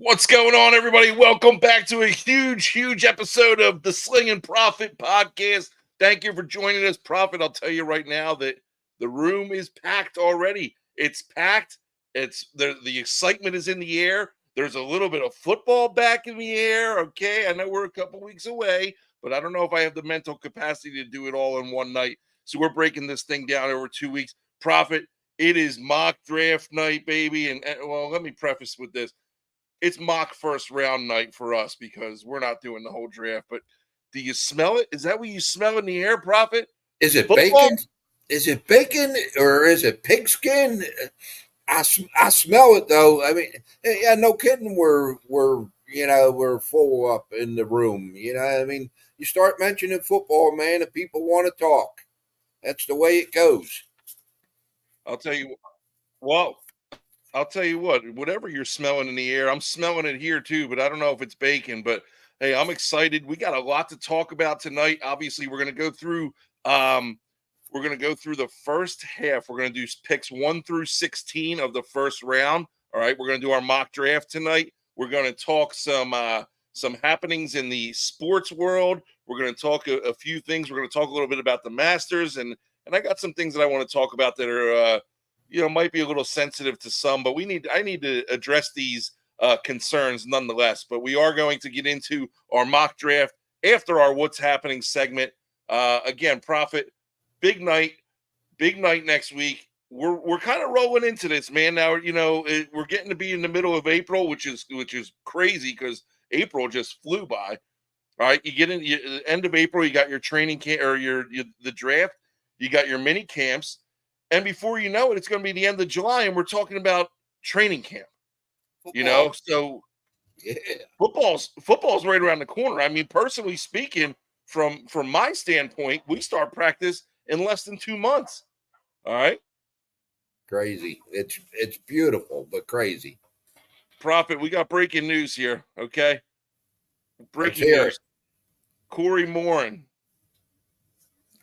What's going on, everybody? Welcome back to a huge episode of the Sling'n Proffet podcast. Thank you for joining us, Prophet. I'll tell you right now that the room is packed already. It's packed. It's the excitement is in the air. There's a little bit of football back in the air. Okay, I know we're a couple weeks away, but I don't know if I have the mental capacity to do it all in one night. So we're breaking this thing down over 2 weeks. Prophet, it is mock draft night, baby. And well, let me preface with this: it's mock first round night for us because we're not doing the whole draft. But do you smell it? Is that what you smell in the air, Prophet? Is it Football? bacon? Is it bacon or is it pigskin? I smell it though. I mean, yeah, no kidding. We're full up in the room. I mean, you start mentioning football, man, and people want to talk. That's the way it goes. I'll tell you. Well, I'll tell you what. Whatever you're smelling in the air, I'm smelling it here too. But I don't know if it's bacon. But hey, I'm excited. We got a lot to talk about tonight. Obviously, we're going to go through. We're going to go through the first half. We're going to do picks 1 through 16 of the first round. All right, we're going to do our mock draft tonight. We're going to talk some happenings in the sports world. We're going to talk a few things. We're going to talk a little bit about the Masters, and I got some things that I want to talk about that are might be a little sensitive to some, but I need to address these concerns nonetheless. But we are going to get into our mock draft after our what's happening segment. Again, Prophet, big night, next week. We're kind of rolling into this, man. Now we're getting to be in the middle of April, which is crazy because April just flew by. All right, you get in the end of April, you got your training camp or the draft, you got your mini camps, and before you know it, it's going to be the end of July, and we're talking about training camp. Football. So Yeah. football's right around the corner. I mean, personally speaking, from my standpoint, we start practice in less than 2 months. All right, Crazy. It's beautiful, but crazy. Prophet, we got breaking news here. Okay, Let's breaking hear it. news. Corey Morin.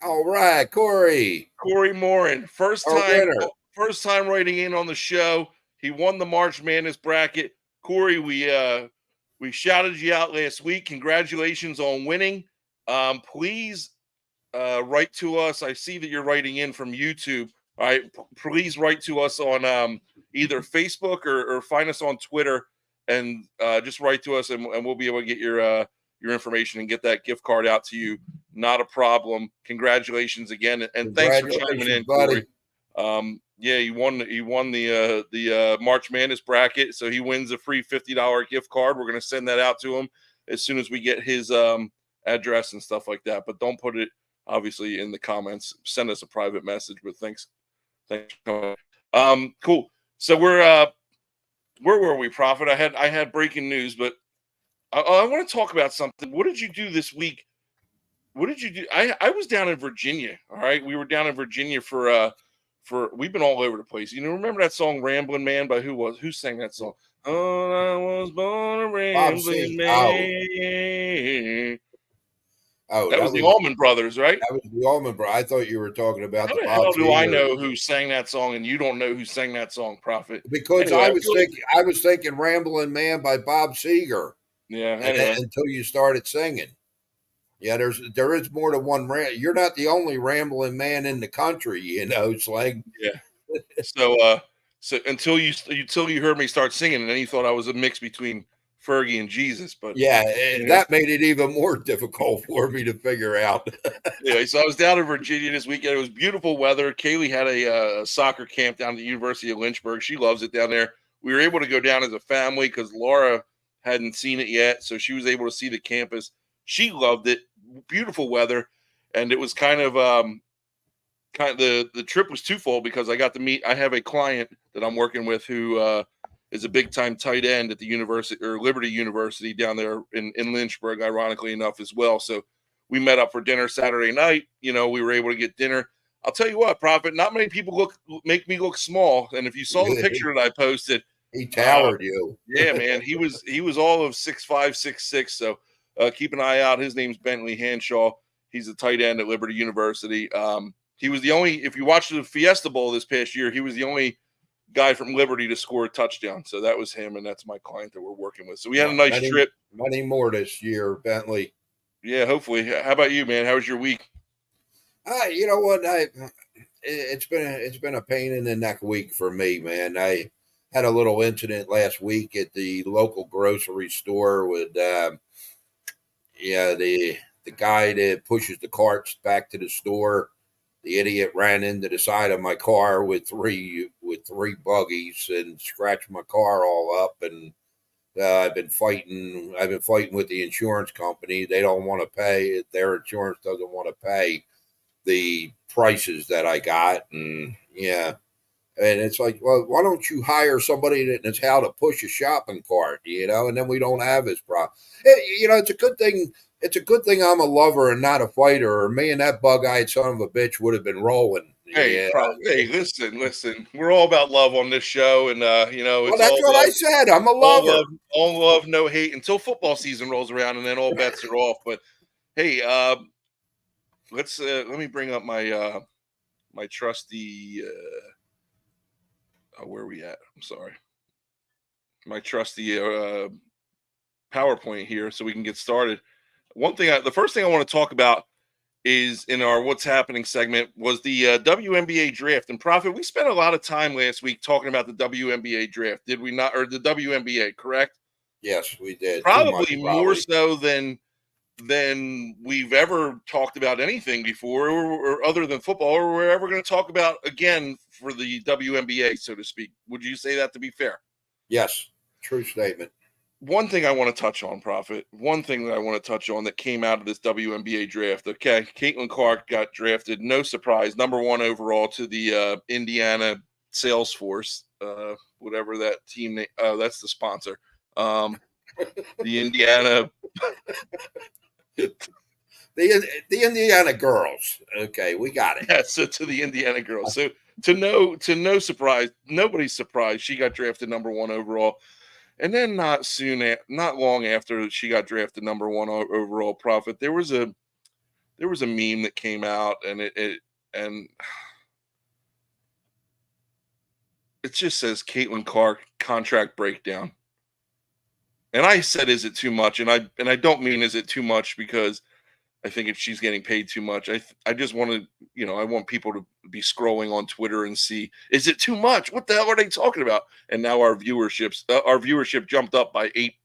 All right, Corey, Corey Morin, our winner. first time writing in on the show. He won the March Madness bracket. Corey, we shouted you out last week. Congratulations on winning. Please write to us. I see that you're writing in from YouTube. All right, please write to us on either Facebook or find us on Twitter, and just write to us, and we'll be able to get your information and get that gift card out to you. Not a problem. Congratulations again, and thanks for chiming in, Congratulations, buddy. Corey. Yeah, he won the March Madness bracket, so he wins a free $50 gift card. We're gonna send that out to him as soon as we get his address and stuff like that. But don't put it obviously in the comments. Send us a private message. But thanks. Cool. So where were we, Prophet? I had breaking news, but I want to talk about something. What did you do this week? What did you do? I was down in Virginia. All right, we were down in Virginia for we've been all over the place. Remember that song "Rambling Man" by who sang that song? Oh, I was born a Bob rambling C. Oh, man. oh, That was the Allman Brothers, right? that was the Allman Brothers. I thought you were talking about How the the Bob hell do I Seger. know who sang that song and you don't know who sang that song, Prophet? Because Anyway, I I was feel like, thinking "Rambling Man" by Bob Seger, yeah. and Anyway, until you started singing. Yeah, there is more than one You're not the only rambling man in the country, Slang. yeah. So until you heard me start singing, and then you thought I was a mix between Fergie and Jesus, but Yeah, anyway, that made it even more difficult for me to figure out. anyway. So I was down in Virginia this weekend. It was beautiful weather. Kaylee had a soccer camp down at the University of Lynchburg. She loves it down there. We were able to go down as a family because Laura hadn't seen it yet, so she was able to see the campus. She loved it. Beautiful weather, and it was the trip was twofold because I got to meet. I have a client that I'm working with who is a big time tight end at the university or Liberty University down there in Lynchburg, ironically enough as well. So we met up for dinner Saturday night. We were able to get dinner. I'll tell you what, Prophet. Not many people make me look small, and if you saw the picture that I posted, He uh, towered you. yeah, man, he was all of 6'5", 6'6". So keep an eye out. His name's Bentley Hanshaw. He's a tight end at Liberty University. He was the only. If you watched the Fiesta Bowl this past year, he was the only guy from Liberty to score a touchdown. So that was him, and that's my client that we're working with. So we had a nice trip. Many more this year, Bentley. Yeah, hopefully. How about you, man? How was your week? You know what? It's been a pain in the neck week for me, man. I had a little incident last week at the local grocery store with the guy that pushes the carts back to the store. The idiot ran into the side of my car with three buggies and scratched my car all up. And I've been fighting. I've been fighting with the insurance company. They don't want to pay. Their insurance doesn't want to pay the prices that I got, and yeah, and it's like, well, why don't you hire somebody that knows how to push a shopping cart, and then we don't have this problem. It's a good thing. It's a good thing I'm a lover and not a fighter, or me and that bug-eyed son of a bitch would have been rolling. Hey, Yeah. hey, listen. We're all about love on this show, and Well, it's that's all what I love, said. I'm a lover. all love, no hate until football season rolls around, and then all bets are off. But hey, let me bring up my trusty. Where are we at? I'm sorry, my trusty PowerPoint here, so we can get started. The first thing I want to talk about is in our what's happening segment was the WNBA draft. And Prophet, we spent a lot of time last week talking about the WNBA draft, did we not? Or the WNBA, correct? Yes, we did. Too much, Probably more probably. so than we've ever talked about anything before, or other than football, or we're ever going to talk about again for the WNBA, so to speak. Would you say that to be fair? Yes, true statement. One thing I want to touch on, Prophet. One thing that I want to touch on that came out of this WNBA draft. Okay, Caitlin Clark got drafted, no surprise, number one overall to the Indiana Salesforce, whatever that team name. That's the sponsor. The Indiana, The Indiana girls. Okay, we got it. yeah. So to the Indiana girls. So to no surprise, nobody's surprised she got drafted number one overall. And then not long after she got drafted number one overall, Prophet, there was a meme that came out, and and it just says Caitlin Clark contract breakdown. And I said, is it too much? And I don't mean is it too much because I think if she's getting paid too much, I just want to, I want people to be scrolling on Twitter and see, is it too much? What the hell are they talking about? And now our viewership jumped up by eight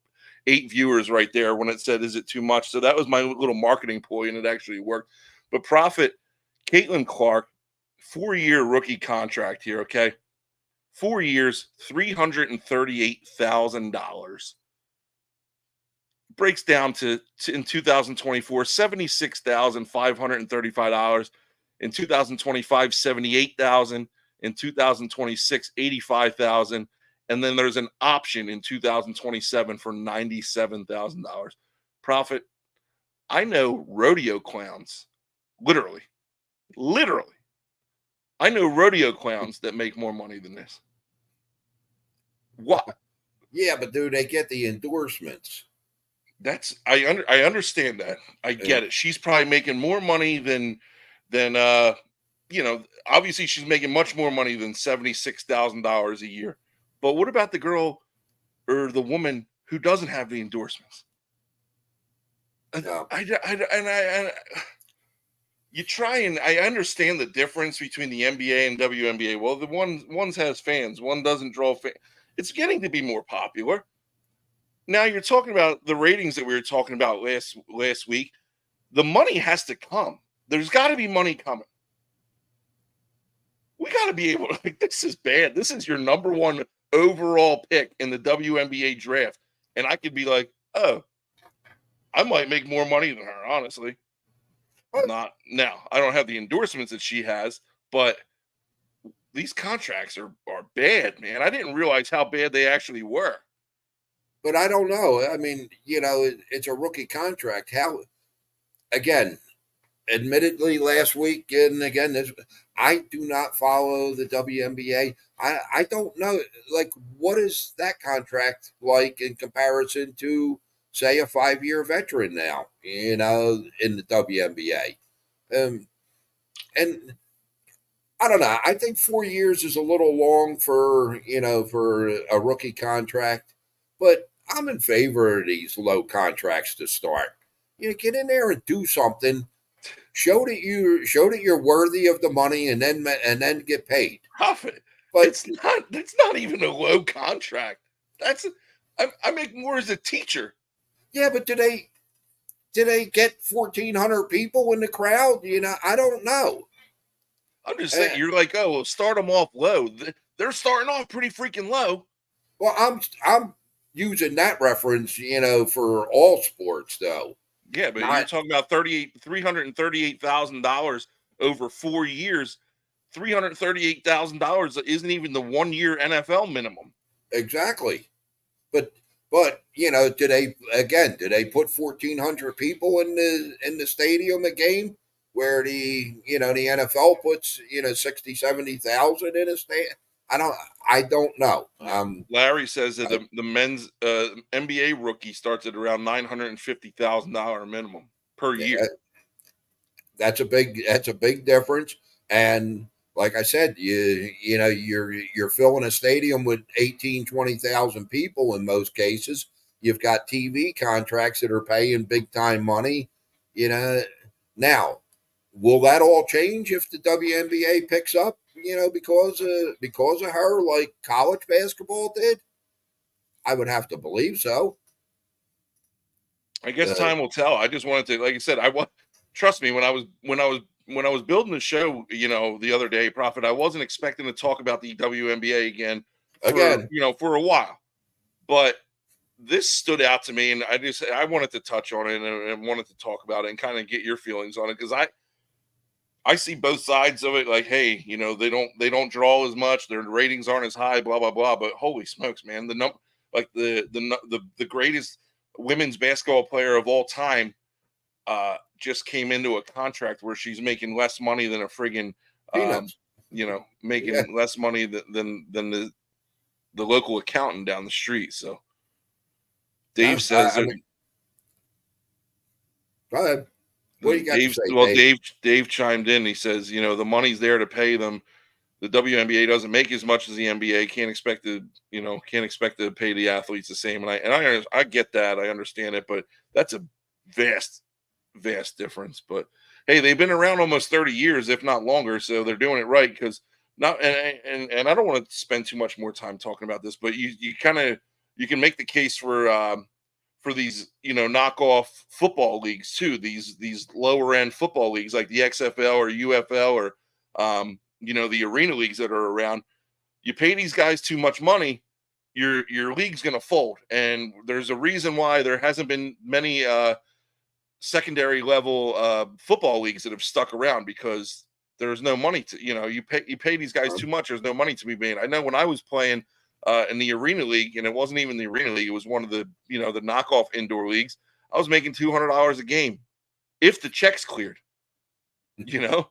viewers right there when it said, is it too much? So that was my little marketing ploy, and it actually worked. But Prophet, Caitlin Clark, 4-year rookie contract here, okay? 4 years, $338,000. Breaks down to in 2024, $76,535. In 2025, $78,000. In 2026, $85,000. And then there's an option in 2027 for $97,000. Prophet, I know rodeo clowns, literally. I know rodeo clowns that make more money than this. What? Yeah, but do they get the endorsements? I understand that. I Yeah. get it. She's probably making more money than obviously she's making much more money than $76,000 a year. But what about the girl or the woman who doesn't have the endorsements? And No. you try, and I understand the difference between the NBA and WNBA. Well, the one's has fans, one doesn't draw fans. It's getting to be more popular. Now you're talking about the ratings that we were talking about last week. The money has to come. There's got to be money coming. We got to be able to, this is bad. This is your number one overall pick in the WNBA draft. And I could be like, oh, I might make more money than her, honestly. Not now. I don't have the endorsements that she has, but these contracts are bad, man. I didn't realize how bad they actually were. But I don't know. I mean, it's a rookie contract. How, again, admittedly, last week, and again, I do not follow the WNBA. I don't know. Like, what is that contract like in comparison to, say, a 5-year veteran now, in the WNBA? And I don't know. I think 4 years is a little long for for a rookie contract, but I'm in favor of these low contracts to start. Get in there and do something. Show that you're worthy of the money, and then get paid. Profit. But That's not even a low contract. That's I make more as a teacher. yeah, but do they get 1,400 people in the crowd? I don't know. I'm just saying, Uh, you're like, oh, well, start them off low. They're starting off pretty freaking low. well, I'm using that reference, for all sports though. Yeah, but you're Not talking about $338,000 over 4 years. $338,000 isn't even the 1 year NFL minimum. exactly. But do they put 1,400 people in the stadium a game where the NFL puts 60 70,000 in a stadium? I don't know. Yeah. Larry says that the men's NBA rookie starts at around $950,000 minimum per year. That's a big difference. And like I said, you're filling a stadium with 18 20,000 people in most cases. You've got TV contracts that are paying big time money. You know now, will that all change if the WNBA picks up? Because of her, like college basketball did. I would have to believe so. I guess Uh, time will tell. I just wanted to, like I said, I want trust me when I was building the show, the other day, Prophet. I wasn't expecting to talk about the WNBA again for again, for a while, but this stood out to me, and I wanted to touch on it and wanted to talk about it and kind of get your feelings on it because I see both sides of it. Like, hey, they don't draw as much, their ratings aren't as high, blah blah blah. But holy smokes, man, like the greatest women's basketball player of all time just came into a contract where she's making less money than a friggin' peanuts. Yeah, making less money than the local accountant down the street. So Dave no, I, says I that mean, go ahead. What do you got to say, Well, Dave? Dave chimed in. He says, the money's there to pay them. The WNBA doesn't make as much as the NBA. Can't expect to pay the athletes the same. And I get that. I understand it, but that's a vast, vast difference. But hey, they've been around almost 30 years, if not longer, so they're doing it right. Because not and I don't want to spend too much more time talking about this, but you can make the case for these knockoff football leagues too, these lower end football leagues like the XFL or UFL or the arena leagues that are around. You pay these guys too much money, your league's going to fold. And there's a reason why there hasn't been many secondary level football leagues that have stuck around, because there's no money to you pay these guys too much. There's no money to be made. I know when I was playing in the arena league, and it wasn't even the arena league, it was one of the knockoff indoor leagues. I was making $200 a game if the checks cleared. You know,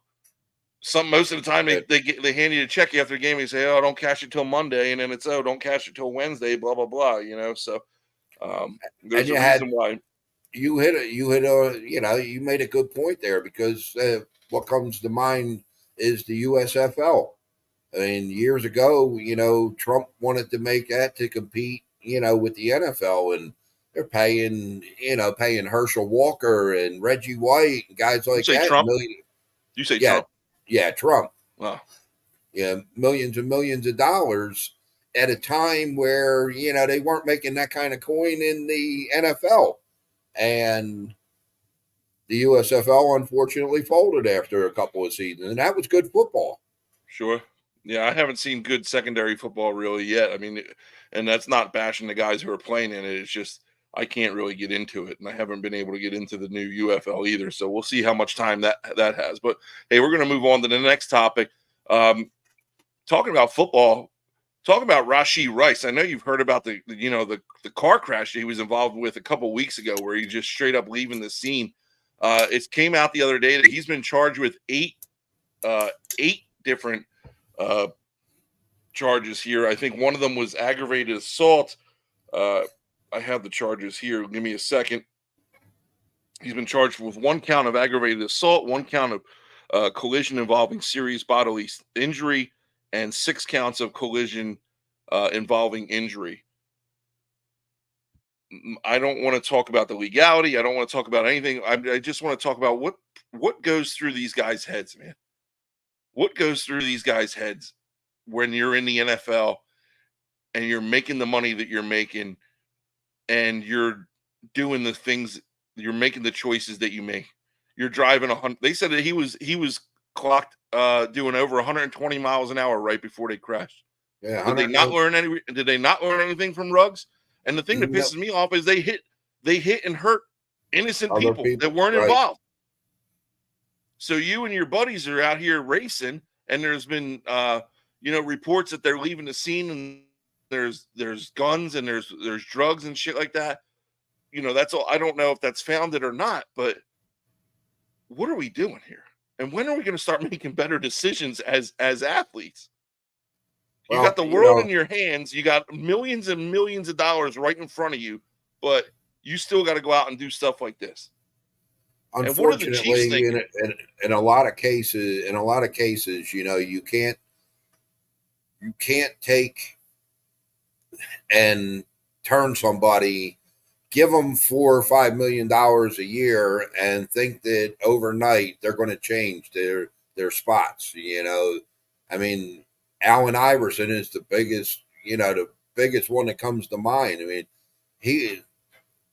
some most of the time Uh, they hand you a check after the game and say, oh, don't cash it till Monday, and then it's, oh, don't cash it till Wednesday, blah blah blah. So and there's a reason why. you made a good point there because what comes to mind is the USFL. I mean, years ago, Trump wanted to make that to compete, with the NFL, and they're paying Herschel Walker and Reggie White and guys You like say that Trump? million. You say Yeah, Trump? yeah, Trump. Wow. Yeah, millions and millions of dollars at a time where they weren't making that kind of coin in the NFL, and the USFL unfortunately folded after a couple of seasons, and that was good football. Sure. Yeah, I haven't seen good secondary football really yet. I mean, and that's not bashing the guys who are playing in it. It's just I can't really get into it, and I haven't been able to get into the new UFL either. So we'll see how much time that has. But hey, we're going to move on to the next topic. Talking about football, talking about Rashee Rice. I know you've heard about the car crash he was involved with a couple weeks ago, where he just straight up leaving the scene. It came out the other day that he's been charged with eight different uh, charges here. I think one of them was aggravated assault. Uh, I have the charges here. Give me a second. He's been charged with one count of aggravated assault, one count of collision involving serious bodily injury, and 6 counts of collision involving injury. I don't want to talk about the legality. I don't want to talk about anything. I just want to talk about what goes through these guys' heads, man. What goes through these guys' heads when you're in the NFL and you're making the money that you're making and you're doing the things, you're making the choices that you make. You're driving 100. They said that he was clocked doing over 120 miles an hour right before they crashed. Yeah, Did they 100. not learn any? Did they not learn anything from Ruggs? And the thing that No, pisses me off is they hit and hurt innocent other people that people, weren't right? involved. So you and your buddies are out here racing, and there's been reports that they're leaving the scene, and there's guns and there's drugs and shit like that. That's all. I don't know if that's founded or not, but what are we doing here? And when are we going to start making better decisions as athletes? You got Well, the you world in know, your hands. You got millions and millions of dollars right in front of you, but you still got to go out and do stuff like this. And what are the Chiefs unfortunately, thinking? in a lot of cases, you can't take and turn somebody, give them $4 or $5 million a year, and think that overnight they're going to change their spots. I mean, Allen Iverson is the biggest one that comes to mind. I mean, he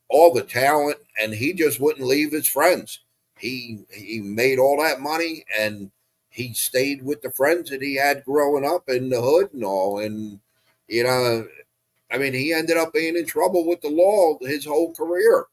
all the talent, and he just wouldn't leave his friends. He made all that money, and he stayed with the friends that he had growing up in the hood and all. And you know, I mean, he ended up being in trouble with the law his whole career.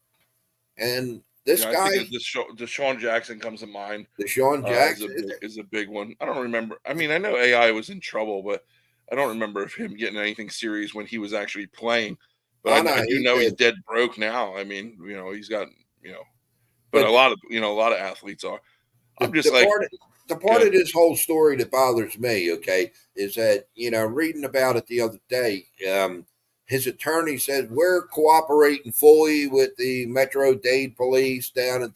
And this Yeah, I think guy, of Deshaun Jackson comes to mind Deshaun as a Jackson, big one. I don't remember. I mean, I know AI was in trouble, but I don't remember of him getting anything serious when he was actually playing. But I I know do he know he's did, dead broke now. I mean, he's got you know, but but a lot of athletes are. the, I'm just the like, part the part good. of this whole story that bothers me, okay, is that reading about it the other day, his attorney said we're cooperating fully with the Metro Dade police down and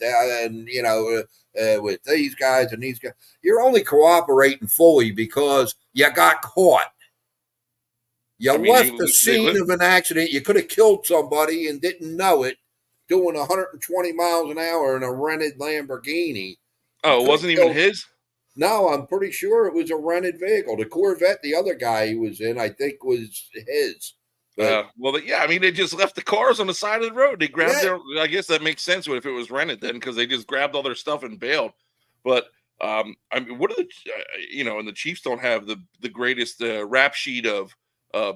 with these guys and these guys. You're only cooperating fully because you got caught. You I mean, left the they scene live. of an accident. You could have killed somebody and didn't know it, doing 120 miles an hour in a rented Lamborghini. You Oh, it could have wasn't even killed. his. No, I'm pretty sure it was a rented vehicle. The Corvette, the other guy he was in, I think was his. But Well, yeah, I mean, they just left the cars on the side of the road. They grabbed yeah, their. I guess that makes sense if it was rented then, because they just grabbed all their stuff and bailed. But I mean, what are and the Chiefs don't have the greatest rap sheet of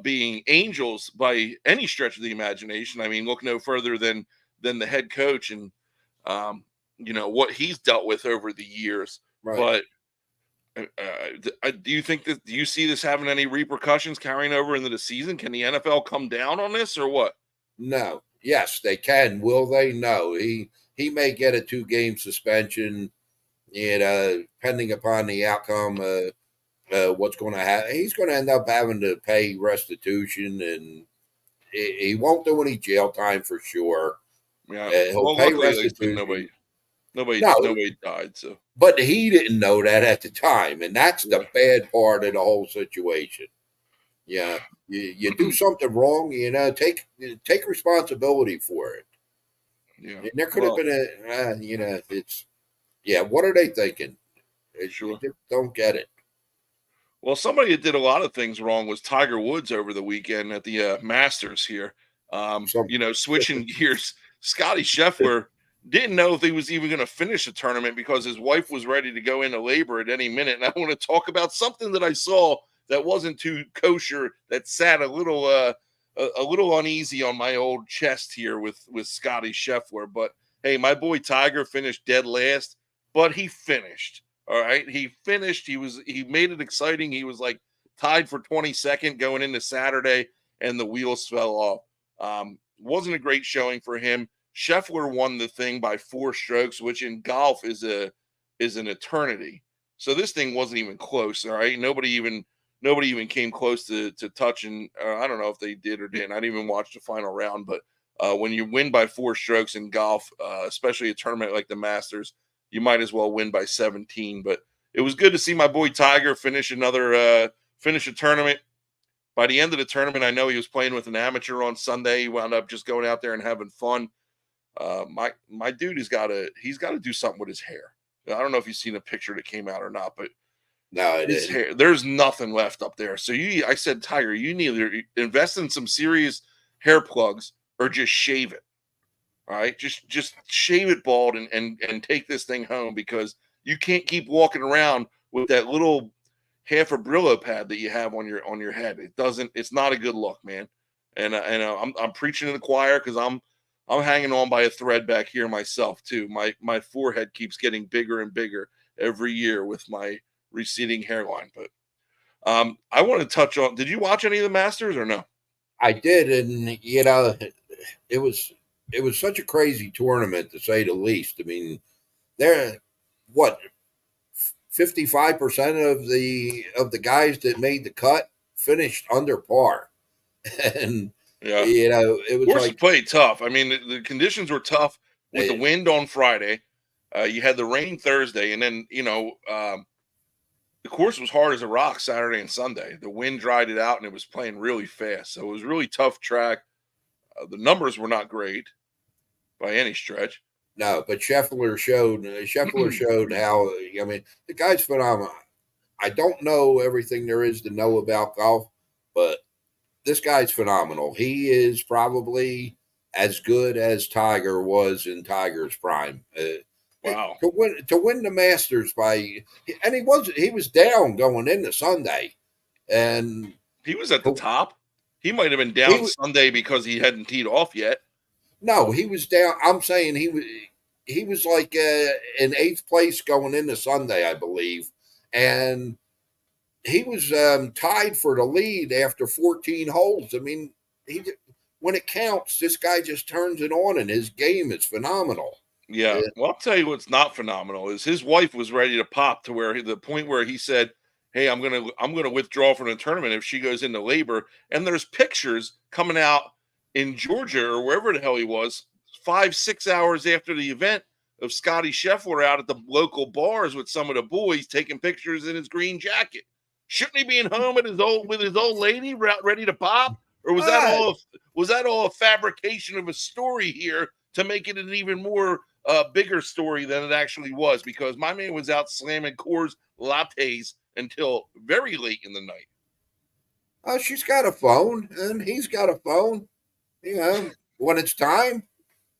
being angels by any stretch of the imagination. I mean, look no further than the head coach and what he's dealt with over the years. right. But do you think that do you see this having any repercussions carrying over into the season? Can the NFL come down on this or what? No. Yes, they can. Will they? No. He may get a 2-game suspension, depending upon the outcome. What's going to happen? He's going to end up having to pay restitution, and he won't do any jail time for sure. Yeah. He'll Well, pay luckily they said nobody restitution. nobody No, nobody died. So but he didn't know that at the time, and that's yeah. the bad part of the whole situation. Yeah, you do something wrong, take responsibility for it. Yeah. And there could have Well, been it's What are they thinking? You sure. just don't get it. Well, somebody that did a lot of things wrong was Tiger Woods over the weekend at the Masters here. Some Switching gears, Scotty Scheffler didn't know if he was even going to finish the tournament because his wife was ready to go into labor at any minute. And I want to talk about something that I saw that wasn't too kosher, that sat a little uneasy on my old chest here with Scotty Scheffler. But hey, my boy Tiger finished dead last, but he finished. All right. He finished. He made it exciting. He was like tied for 22nd going into Saturday, and the wheels fell off. Wasn't a great showing for him. Scheffler won the thing by 4 strokes, which in golf is an eternity. So this thing wasn't even close. All right. Nobody even came close to touching. I don't know if they did or didn't. I didn't even watch the final round, but when you win by 4 strokes in golf, especially a tournament like the Masters, you might as well win by 17. But it was good to see my boy Tiger finish a tournament. By the end of the tournament, I know he was playing with an amateur on Sunday. He wound up just going out there and having fun. My dude he's got to do something with his hair. I don't know if you've seen a picture that came out or not, but No, I his didn't. hair, there's nothing left up there. So I said, Tiger, you need to invest in some serious hair plugs or just shave it. All right, just shave it bald and take this thing home because you can't keep walking around with that little half a Brillo pad that you have on your head. It doesn't. It's not a good look, man. And I'm preaching to the choir because I'm hanging on by a thread back here myself too. My forehead keeps getting bigger and bigger every year with my receding hairline. But I want to touch on. Did you watch any of the Masters or no? I did, and it was it was such a crazy tournament to say the least. I mean, there, what 55% of the guys that made the cut finished under par, and Yeah, it was course like played tough. I mean, the conditions were tough with the eh, wind on Friday. You had the rain Thursday, and then the course was hard as a rock Saturday and Sunday. The wind dried it out, and it was playing really fast. So it was really tough track. The numbers were not great by any stretch. no, but Scheffler showed how I mean the guy's phenomenal. I don't know everything there is to know about golf, but this guy's phenomenal. He is probably as good as Tiger was in Tiger's prime. Wow, To win the Masters by and he was down going into Sunday, and he was at the to, top. He might have been he down Sunday because he hadn't teed off yet. no he was down. I'm saying he was like in eighth place going into Sunday, I believe, and he was tied for the lead after 14 holes. I mean, he when it counts, this guy just turns it on, and his game is phenomenal. Yeah. Yeah. Well, I'll tell you what's not phenomenal is his wife was ready to pop to the point where he said, "Hey, I'm gonna withdraw from the tournament if she goes into labor." And there's pictures coming out in Georgia or wherever the hell he was, 5, 6 hours after the event of Scotty Scheffler out at the local bars with some of the boys taking pictures in his green jacket. Shouldn't he be in home with his old lady ready to pop? Or Ah, was that all a fabrication of a story here to make it an even more bigger story than it actually was because my man was out slamming Coors lattes until very late in the night. she's got a phone, and he's got a phone. When it's time,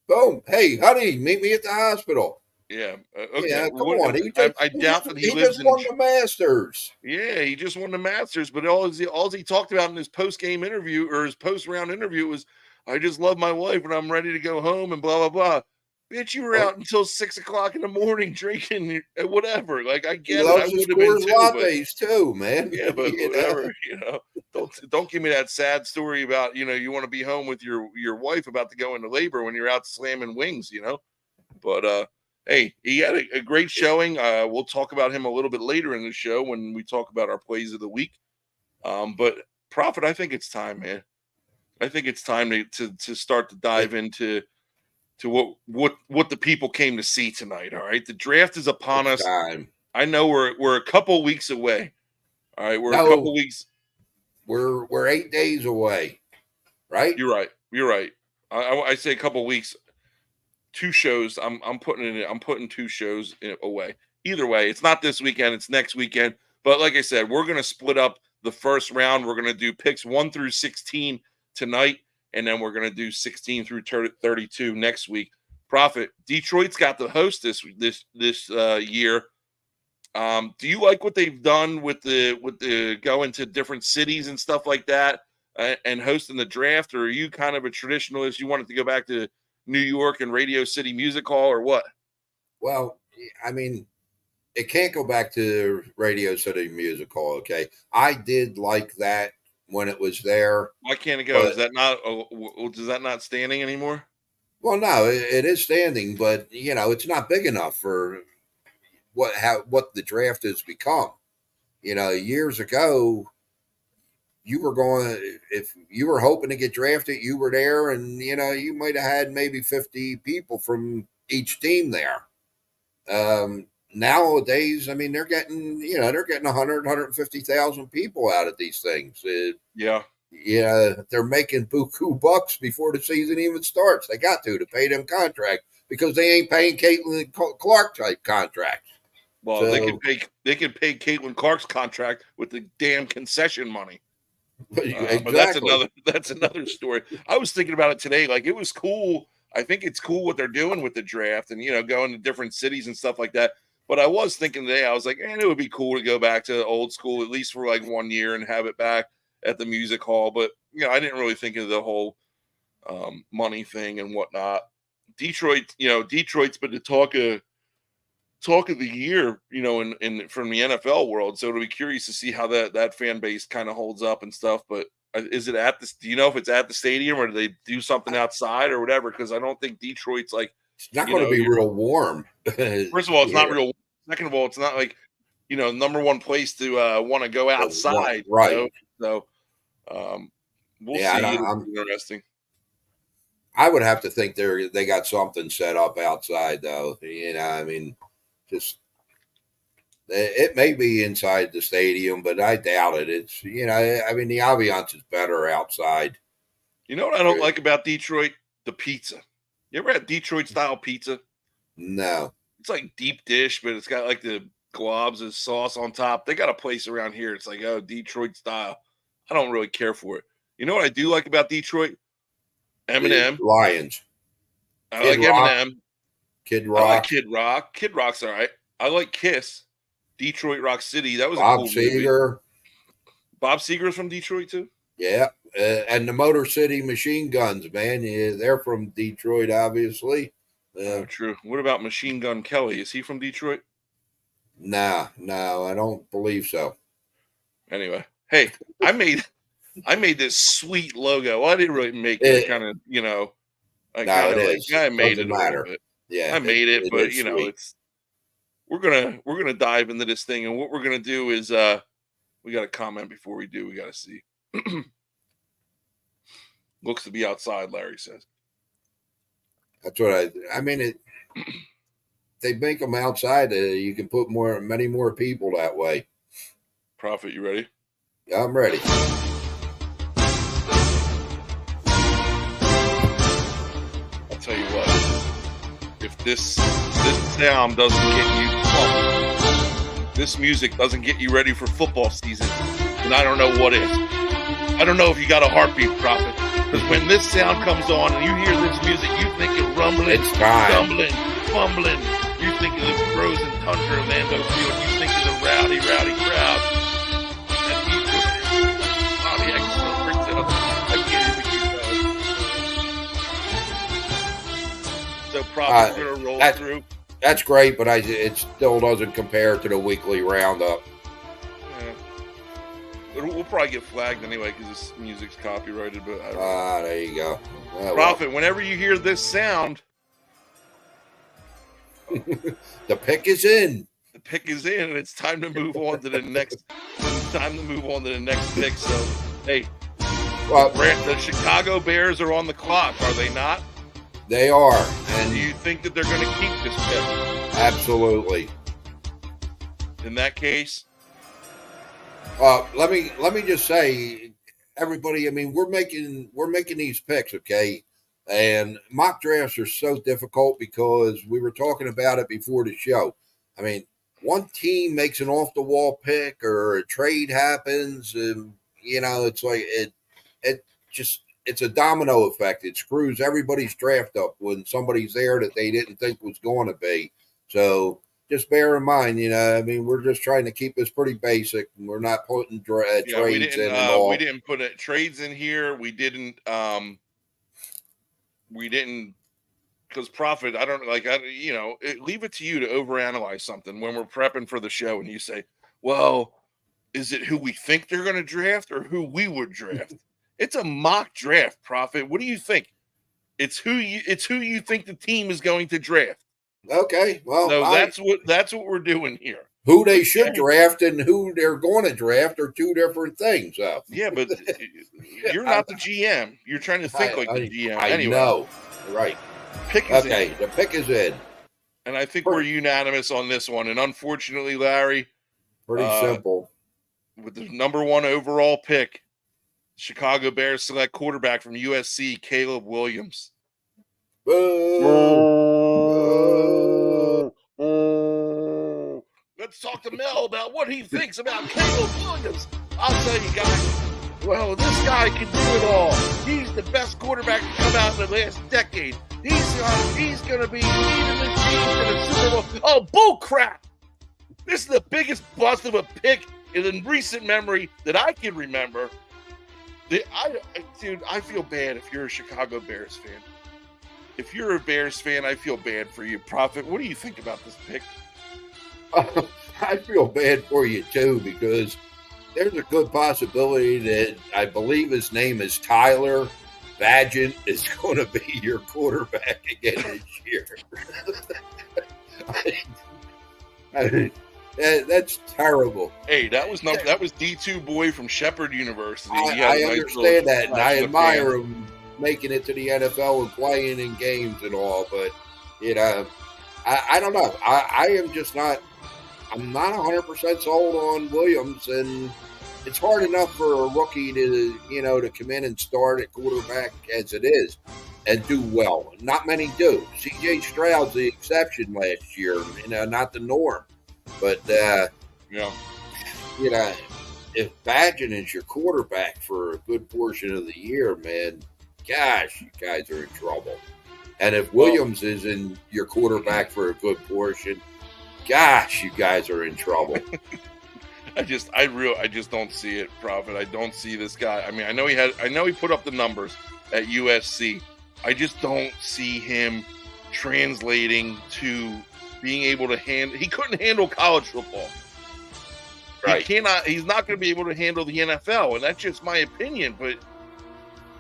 boom. Hey, honey, meet me at the hospital. Yeah. Okay. Yeah, come on. I doubt that he He lives just in. won the Masters. Yeah, he just won the Masters, but all he talked about in his post game interview or his post round interview was, "I just love my wife and I'm ready to go home and blah blah blah." Bitch, you were Oh, out until 6 o'clock in the morning drinking whatever. Like I he get it, I loves his would have been Coors too, but lattes too, man. yeah, but whatever, you know. Don't give me that sad story about, you want to be home with your wife about to go into labor when you're out slamming wings. But hey, he had a great showing. We'll talk about him a little bit later in the show when we talk about our plays of the week. But Prophet, I think it's time, man. I think it's time to start to dive into what the people came to see tonight. All right, the draft is upon It's us. time. I know we're a couple weeks away. All right, we're a couple No, weeks. we're 8 days away, right? You're right. You're right. I say a couple weeks. Two shows. I'm putting two shows away. Either way, it's not this weekend. It's next weekend. But like I said, we're gonna split up the first round. We're gonna do picks 1 through 16 tonight, and then we're gonna do 16 through 32 next week. Prophet. Detroit's got the host this year. Do you like what they've done with the going to different cities and stuff like that and hosting the draft, or are you kind of a traditionalist? You want it to go back to New York and Radio City Music Hall, or what? Well, I mean, it can't go back to Radio City Music Hall. Okay, I did like that when it was there, Why can't it go? but Is that not? Is that not standing anymore? well, no, it is standing, but it's not big enough for what the draft has become. Years ago, you were going if you were hoping to get drafted, you were there, and you might have had maybe 50 people from each team there. Nowadays, I mean, they're getting 100, 150,000 people out of these things. Yeah. Yeah, they're making buku bucks before the season even starts. They got to pay them contract because they ain't paying Caitlin Clark type contracts. Well, So they can pay Caitlin Clark's contract with the damn concession money. But exactly. that's another story. I was thinking about it today. Like it was cool. I think it's cool what they're doing with the draft and going to different cities and stuff like that. But I was thinking today, I was like, it would be cool to go back to old school at least for like 1 year and have it back at the music hall. But I didn't really think of the whole money thing and whatnot. Detroit's been the talk of the year, in from the NFL world. So it'll be curious to see how that fan base kind of holds up and stuff. But is it at this? Do you know if it's at the stadium or do they do something outside or whatever? Because I don't think Detroit's like, It's not going to be real warm. first of all, it's not Yeah. real. Second of all, it's not like number one place to want to go outside. Right. So we'll Yeah, see. It'll be interesting. I would have to think they got something set up outside though. I mean, just it may be inside the stadium, but I doubt it. It's I mean the ambiance is better outside. You know what I don't like about Detroit? The pizza. You ever had Detroit style pizza? No. It's like deep dish, but it's got like the globs of sauce on top. They got a place around here. It's like, oh, Detroit style. I don't really care for it. You know what I do like about Detroit? Eminem. Lions. I like Eminem. Kid Rock. I like Kid Rock. Kid Rock's all right. I like Kiss. Detroit Rock City. That was Bob a cool Seger. movie. Bob Seger's from Detroit too? Yeah. And the Motor City Machine Guns, man. Yeah, they're from Detroit, obviously. Oh, true. What about Machine Gun Kelly? Is he from Detroit? No, I don't believe so. Anyway, hey, I made this sweet logo. Well, I didn't really make it. Kind of, I made it a little bit. Yeah, I made it, but it's we're gonna dive into this thing, and what we're gonna do is we got a comment before we do. We got to see. Looks to be outside, Larry says. That's what I mean. They make them outside. You can put many more people that way. Prophet, you ready? I'm ready. I'll tell you what. If this sound doesn't get you pumped, this music doesn't get you ready for football season, then I don't know what is. I don't know if you got a heartbeat, Prophet. Because when this sound comes on and you hear this music, you think of rumbling, stumbling, fumbling. You think of the frozen tundra of Lambeau Field. You think of the rowdy crowd. And he Bobby X brings it up. I can't even keep going. So Prophet's going to roll through. That's great, but it still doesn't compare to the weekly roundup. We'll probably get flagged anyway because this music's copyrighted. But there you go. Prophet, whenever you hear this sound, the pick is in. The pick is in, and it's time to move on to the next. Pick. So, hey, the Chicago Bears are on the clock, are they not? They are. And do you think that they're going to keep this pick? Absolutely. In that case. Let me just say, everybody. I mean, we're making these picks, okay? And mock drafts are so difficult because we were talking about it before the show. I mean, one team makes an off the wall pick or a trade happens, and it's like it's a domino effect. It screws everybody's draft up when somebody's there that they didn't think was going to be. So. Just bear in mind, I mean, we're just trying to keep this pretty basic. We're not putting trades in at all. We didn't put trades in here. We didn't, because Prophet, I don't leave it to you to overanalyze something when we're prepping for the show and you say, well, is it who we think they're going to draft or who we would draft? It's a mock draft, Prophet. What do you think? It's who you think the team is going to draft. Okay, well, so that's what we're doing here. Who they should draft and who they're going to draft are two different things. Yeah, but you're not the GM. You're trying to think like the GM. I know, right? Pick is in. The pick is in. And I think we're Pretty, unanimous on this one. And unfortunately, Larry, pretty uh, simple. with the number 1 overall pick, Chicago Bears select quarterback from USC, Caleb Williams. Boo! Boo! Oh, oh. Let's talk to Mel about what he thinks about Caleb Williams. I'll tell you guys. Well, this guy can do it all. He's the best quarterback to come out in the last decade. He's going to be leading the team to the Super Bowl. Oh, bull crap! This is the biggest bust of a pick in recent memory that I can remember. Dude, I feel bad if you're a Chicago Bears fan. If you're a Bears fan, I feel bad for you. Prophet, what do you think about this pick? I feel bad for you too, because there's a good possibility that I believe his name is Tyler Bagent is going to be your quarterback again this year. That's terrible. Hey, that was D2 boy from Shepherd University. I understand that, and I admire him making it to the NFL and playing in games and all, but I don't know. I am just not. I'm not 100% sold on Williams, and it's hard enough for a rookie to to come in and start at quarterback as it is and do well. Not many do. C.J. Stroud's the exception last year, not the norm. But if Bagent is your quarterback for a good portion of the year, man, gosh, you guys are in trouble. And if Williams is in your quarterback for a good portion, gosh, you guys are in trouble. I just don't see it, Prophet. I don't see this guy. I mean, I know he put up the numbers at USC. I just don't see him translating to being able to he couldn't handle college football. Right. He's not going to be able to handle the NFL, and that's just my opinion, but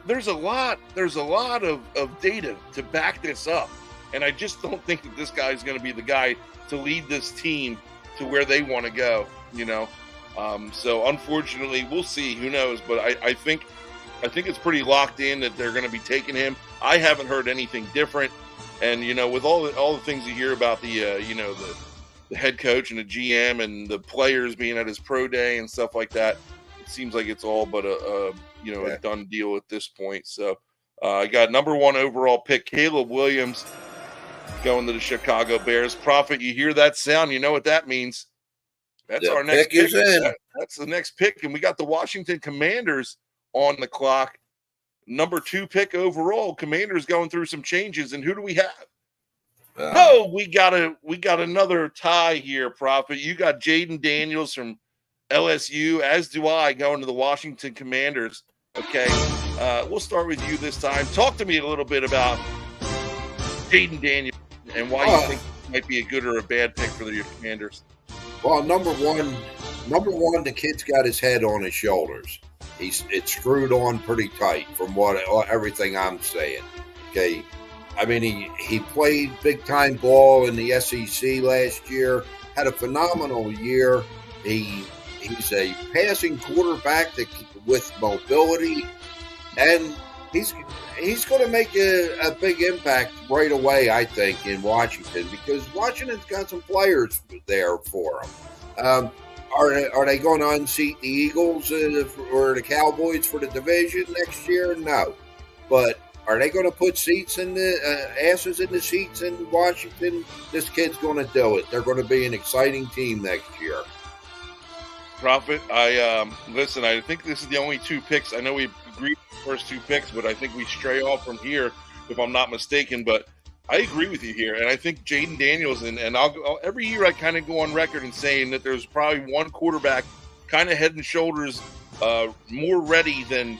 there's a lot of data to back this up. And I just don't think that this guy is going to be the guy to lead this team to where they want to go, So unfortunately, we'll see. Who knows? But I think it's pretty locked in that they're going to be taking him. I haven't heard anything different. And with all the things you hear about the head coach and the GM and the players being at his pro day and stuff like that, it seems like it's all but a done deal at this point. So I got number 1 overall pick, Caleb Williams, going to the Chicago Bears. Prophet, you hear that sound? You know what that means. That's our next pick. That's the next pick. And we got the Washington Commanders on the clock. Number 2 pick overall. Commanders going through some changes. And who do we have? We got another tie here, Prophet. You got Jaden Daniels from LSU, as do I, going to the Washington Commanders. Okay. We'll start with you this time. Talk to me a little bit about Jaden Daniels and why you think it might be a good or a bad pick for the Commanders. Well, number one, the kid's got his head on his shoulders. It's screwed on pretty tight from everything I'm saying. Okay. I mean, he played big time ball in the SEC last year, had a phenomenal year. He's a passing quarterback with mobility, and he's going to make a big impact right away, I think, in Washington, because Washington's got some players there for him. Are they going to unseat the Eagles or the Cowboys for the division next year? No. But are they going to put asses in the seats in Washington? This kid's going to do it. They're going to be an exciting team next year. Prophet, listen, I think this is the only 2 picks. I know we agreed on the first 2 picks, but I think we stray off from here, if I'm not mistaken. But I agree with you here. And I think Jaden Daniels, and every year I kind of go on record and saying that there's probably one quarterback kind of head and shoulders more ready than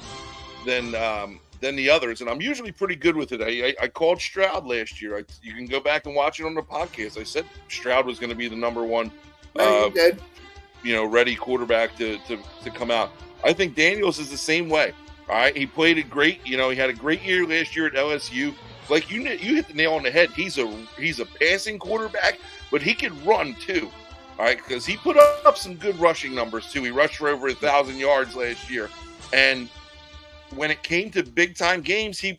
the others. And I'm usually pretty good with it. I called Stroud last year. You can go back and watch it on the podcast. I said Stroud was going to be the number 1 ready quarterback to come out. I think Daniels is the same way. All right. He played it great. He had a great year last year at LSU. Like you hit the nail on the head. He's a passing quarterback, but he can run too. All right. Because he put up some good rushing numbers too. He rushed for over 1,000 yards last year. And when it came to big time games, he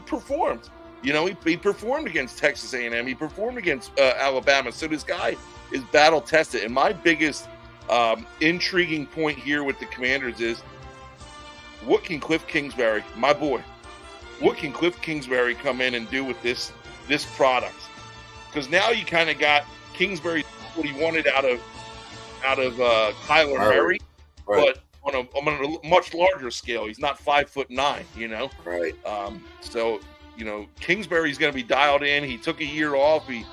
performed. You know, he performed against Texas A&M. He performed against Alabama. So this guy is battle tested. And my biggest intriguing point here with the Commanders is, what can Cliff Kingsbury, my boy, what can Cliff Kingsbury come in and do with this product? Because now you kind of got Kingsbury what he wanted out of Kyler Murray, right. but on a much larger scale. He's not 5'9", you know. Right. So you know, Kingsbury's going to be dialed in. He took a year off. He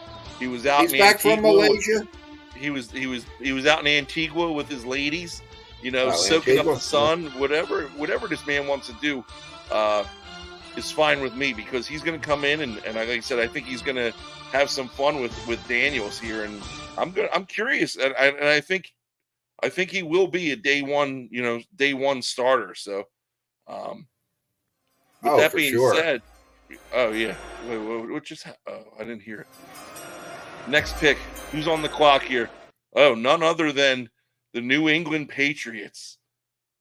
was out. He's back from Malaysia. He was out in Antigua with his ladies. You know, soaking up the sun. Whatever this man wants to do is fine with me, because he's going to come in and like I said, I think he's going to have some fun with Daniels here, and I'm curious, and I think he will be a day one starter. So, with that being said, oh yeah, wait, what just? Oh, I didn't hear it. Next pick, who's on the clock here? Oh, none other than the New England Patriots.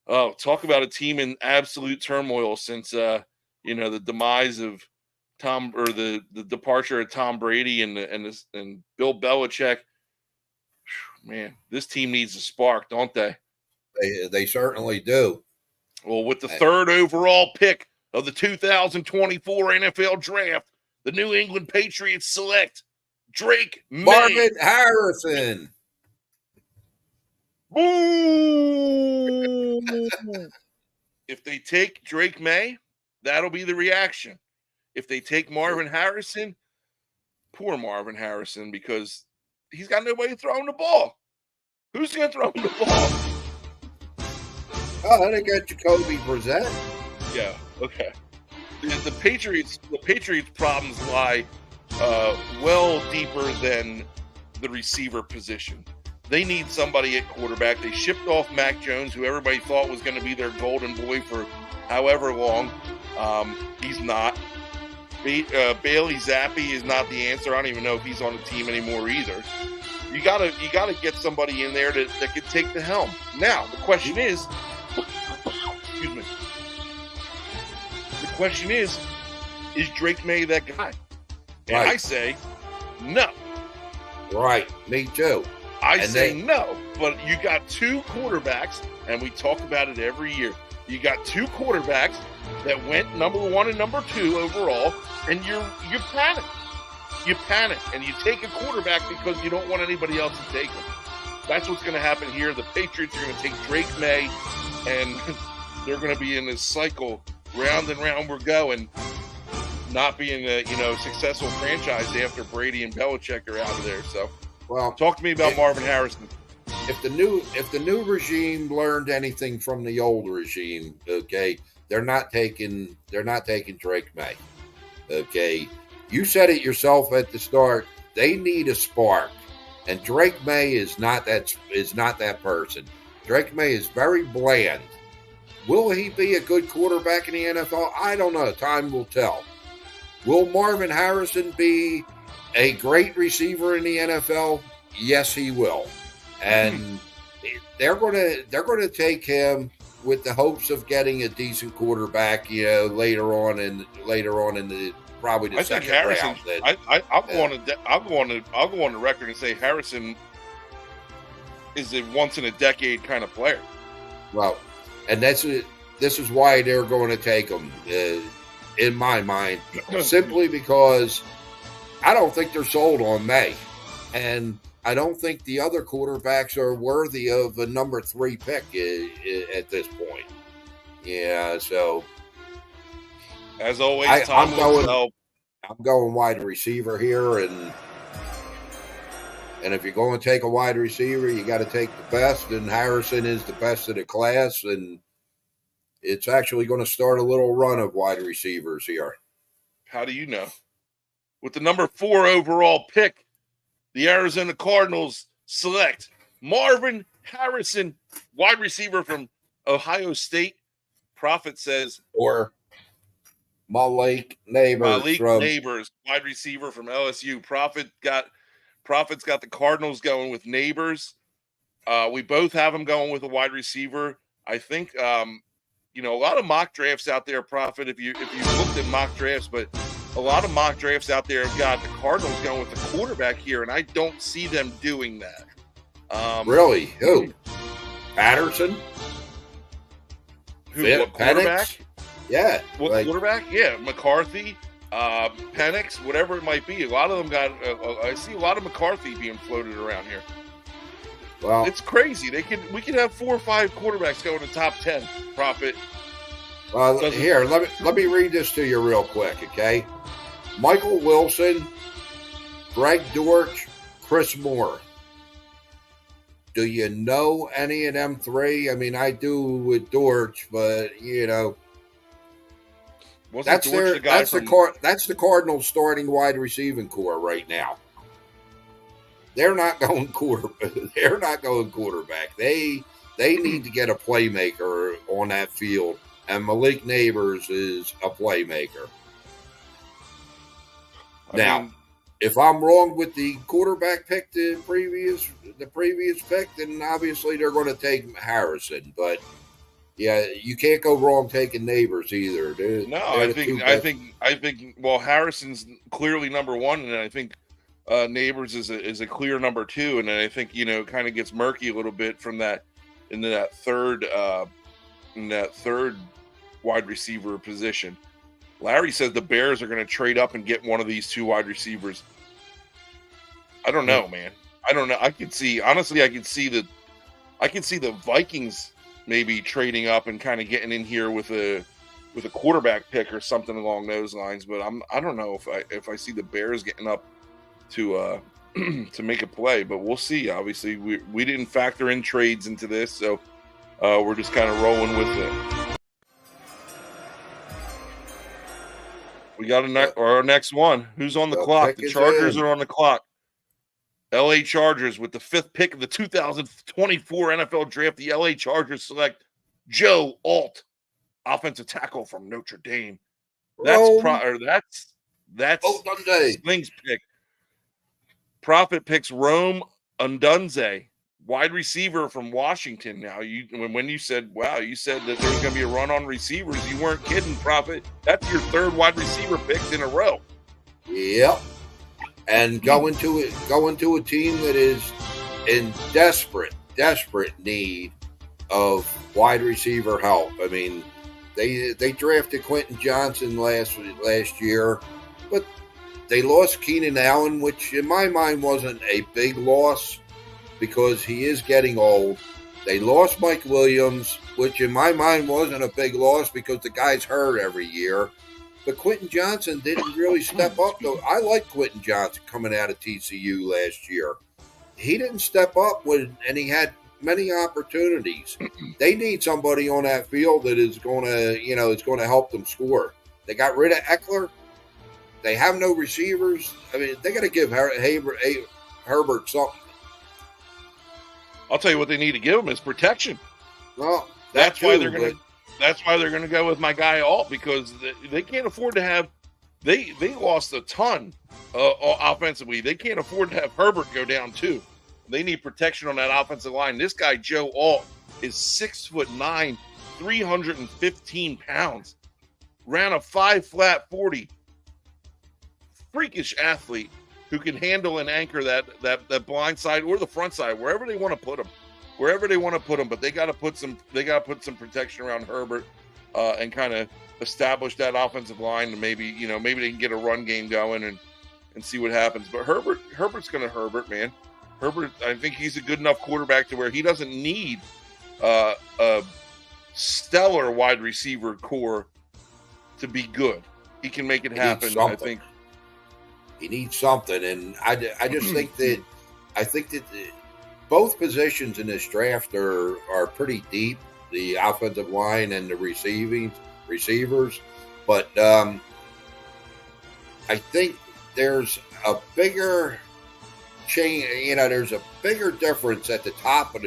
Oh, talk about a team in absolute turmoil since the demise of Tom, or the departure of Tom Brady and Bill Belichick. Man, this team needs a spark, don't they? They certainly do. Well, with the third overall pick of the 2024 NFL Draft, the New England Patriots select Drake May. Marvin Harrison. Boom! If they take Drake May, that'll be the reaction. If they take Marvin Harrison, poor Marvin Harrison, because he's got nobody throwing the ball. Who's going to throw him the ball? Oh, they got Jacoby Brissett. Yeah, okay. The Patriots' problems lie well deeper than the receiver position. They need somebody at quarterback. They shipped off Mac Jones, who everybody thought was going to be their golden boy for however long. He's not. Bailey Zappi is not the answer. I don't even know if he's on the team anymore either. You gotta get somebody in there that can take the helm. Now the question is, excuse me. The question is Drake May that guy? And right. I say no. Right, me too. I say no, but you got two quarterbacks, and we talk about it every year. You got two quarterbacks that went number 1 and number 2 overall, and you panic. You panic, and you take a quarterback because you don't want anybody else to take him. That's what's going to happen here. The Patriots are going to take Drake May, and they're going to be in this cycle, round and round we're going, not being a successful franchise after Brady and Belichick are out of there. So, well, talk to me about Marvin Harrison. If the new regime learned anything from the old regime, okay, they're not taking Drake May. Okay, you said it yourself at the start. They need a spark, and Drake May is not that person. Drake May is very bland. Will he be a good quarterback in the NFL? I don't know. Time will tell. Will Marvin Harrison be a great receiver in the NFL? Yes, he will. And they're going to take him with the hopes of getting a decent quarterback, later on in the probably the second round. I'll go on the record and say Harrison is a once in a decade kind of player. Well, and this is why they're going to take him, in my mind, simply because I don't think they're sold on May, and I don't think the other quarterbacks are worthy of a number 3 pick at this point. Yeah, so as always, I'm going wide receiver here, and if you're going to take a wide receiver, you got to take the best, and Harrison is the best of the class, and it's actually going to start a little run of wide receivers here. How do you know? With the number 4 overall pick, the Arizona Cardinals select Marvin Harrison, wide receiver from Ohio State. Prophet says, or Malik Neighbors, wide receiver from LSU. Prophet's got the Cardinals going with Neighbors. We both have them going with a wide receiver. I think a lot of mock drafts out there, Prophet. If you looked at mock drafts, but a lot of mock drafts out there have got the Cardinals going with the quarterback here, and I don't see them doing that. Really? Who? Patterson? What quarterback? Yeah. What quarterback? Yeah, McCarthy, Penix, whatever it might be. A lot of them got. I see a lot of McCarthy being floated around here. Well, it's crazy. We could have 4 or 5 quarterbacks go in the top 10. Profit. Well, here, let me read this to you real quick, okay? Michael Wilson, Greg Dortch, Chris Moore. Do you know any of them 3? I mean, I do with Dortch, but that's the Cardinals starting wide receiving core right now. They're not going quarterback. They're not going quarterback. They need to get a playmaker on that field, and Malik Neighbors is a playmaker. Now, if I'm wrong with the quarterback pick, the previous pick, then obviously they're going to take Harrison. But yeah, you can't go wrong taking Neighbors either. I think. Well, Harrison's clearly number 1, and I think Neighbors is a clear number 2, and then I think it kind of gets murky a little bit from that into that third wide receiver position. Larry says the Bears are going to trade up and get one of these 2 wide receivers. I don't know, man. I don't know. I could see the Vikings maybe trading up and kind of getting in here with a quarterback pick or something along those lines. But I don't know if I see the Bears getting up to to make a play. But we'll see. Obviously, we didn't factor in trades into this, so we're just kind of rolling with it. We got our next one. Who's on the clock? The Chargers are on the clock. LA Chargers with the 5th pick of the 2024 NFL Draft. The LA Chargers select Joe Alt, offensive tackle from Notre Dame. That's Sling's pick. Profit picks Rome Undunze, wide receiver from Washington. Now, when you said, wow, you said that there's going to be a run on receivers, you weren't kidding, Profit. That's your 3rd wide receiver picked in a row. Yep. And go into a team that is in desperate need of wide receiver help. I mean, they drafted Quentin Johnson last year, but they lost Keenan Allen, which in my mind wasn't a big loss because he is getting old. They lost Mike Williams, which in my mind wasn't a big loss because the guy's hurt every year. But Quentin Johnson didn't really step up, though. I like Quentin Johnson coming out of TCU last year. He didn't step up and he had many opportunities. They need somebody on that field that is going to help them score. They got rid of Eckler. They have no receivers. I mean, they got to give Herbert something. I'll tell you what they need to give him is protection. Well, that's why they're going to go with my guy Alt, because they can't afford to have. They lost a ton offensively. They can't afford to have Herbert go down too. They need protection on that offensive line. This guy Joe Alt is 6'9", 315 pounds, ran a 5 40. Freakish athlete who can handle and anchor that blind side or the front side, wherever they want to put him. But they got to put some protection around Herbert and kind of establish that offensive line, and maybe they can get a run game going and see what happens. But Herbert's going to Herbert, man. Herbert, I think he's a good enough quarterback to where he doesn't need a stellar wide receiver core to be good. He can make it happen. I think he needs something, and I just think that both positions in this draft are pretty deep, the offensive line and the receivers. But I think there's a bigger change. There's a bigger difference at the top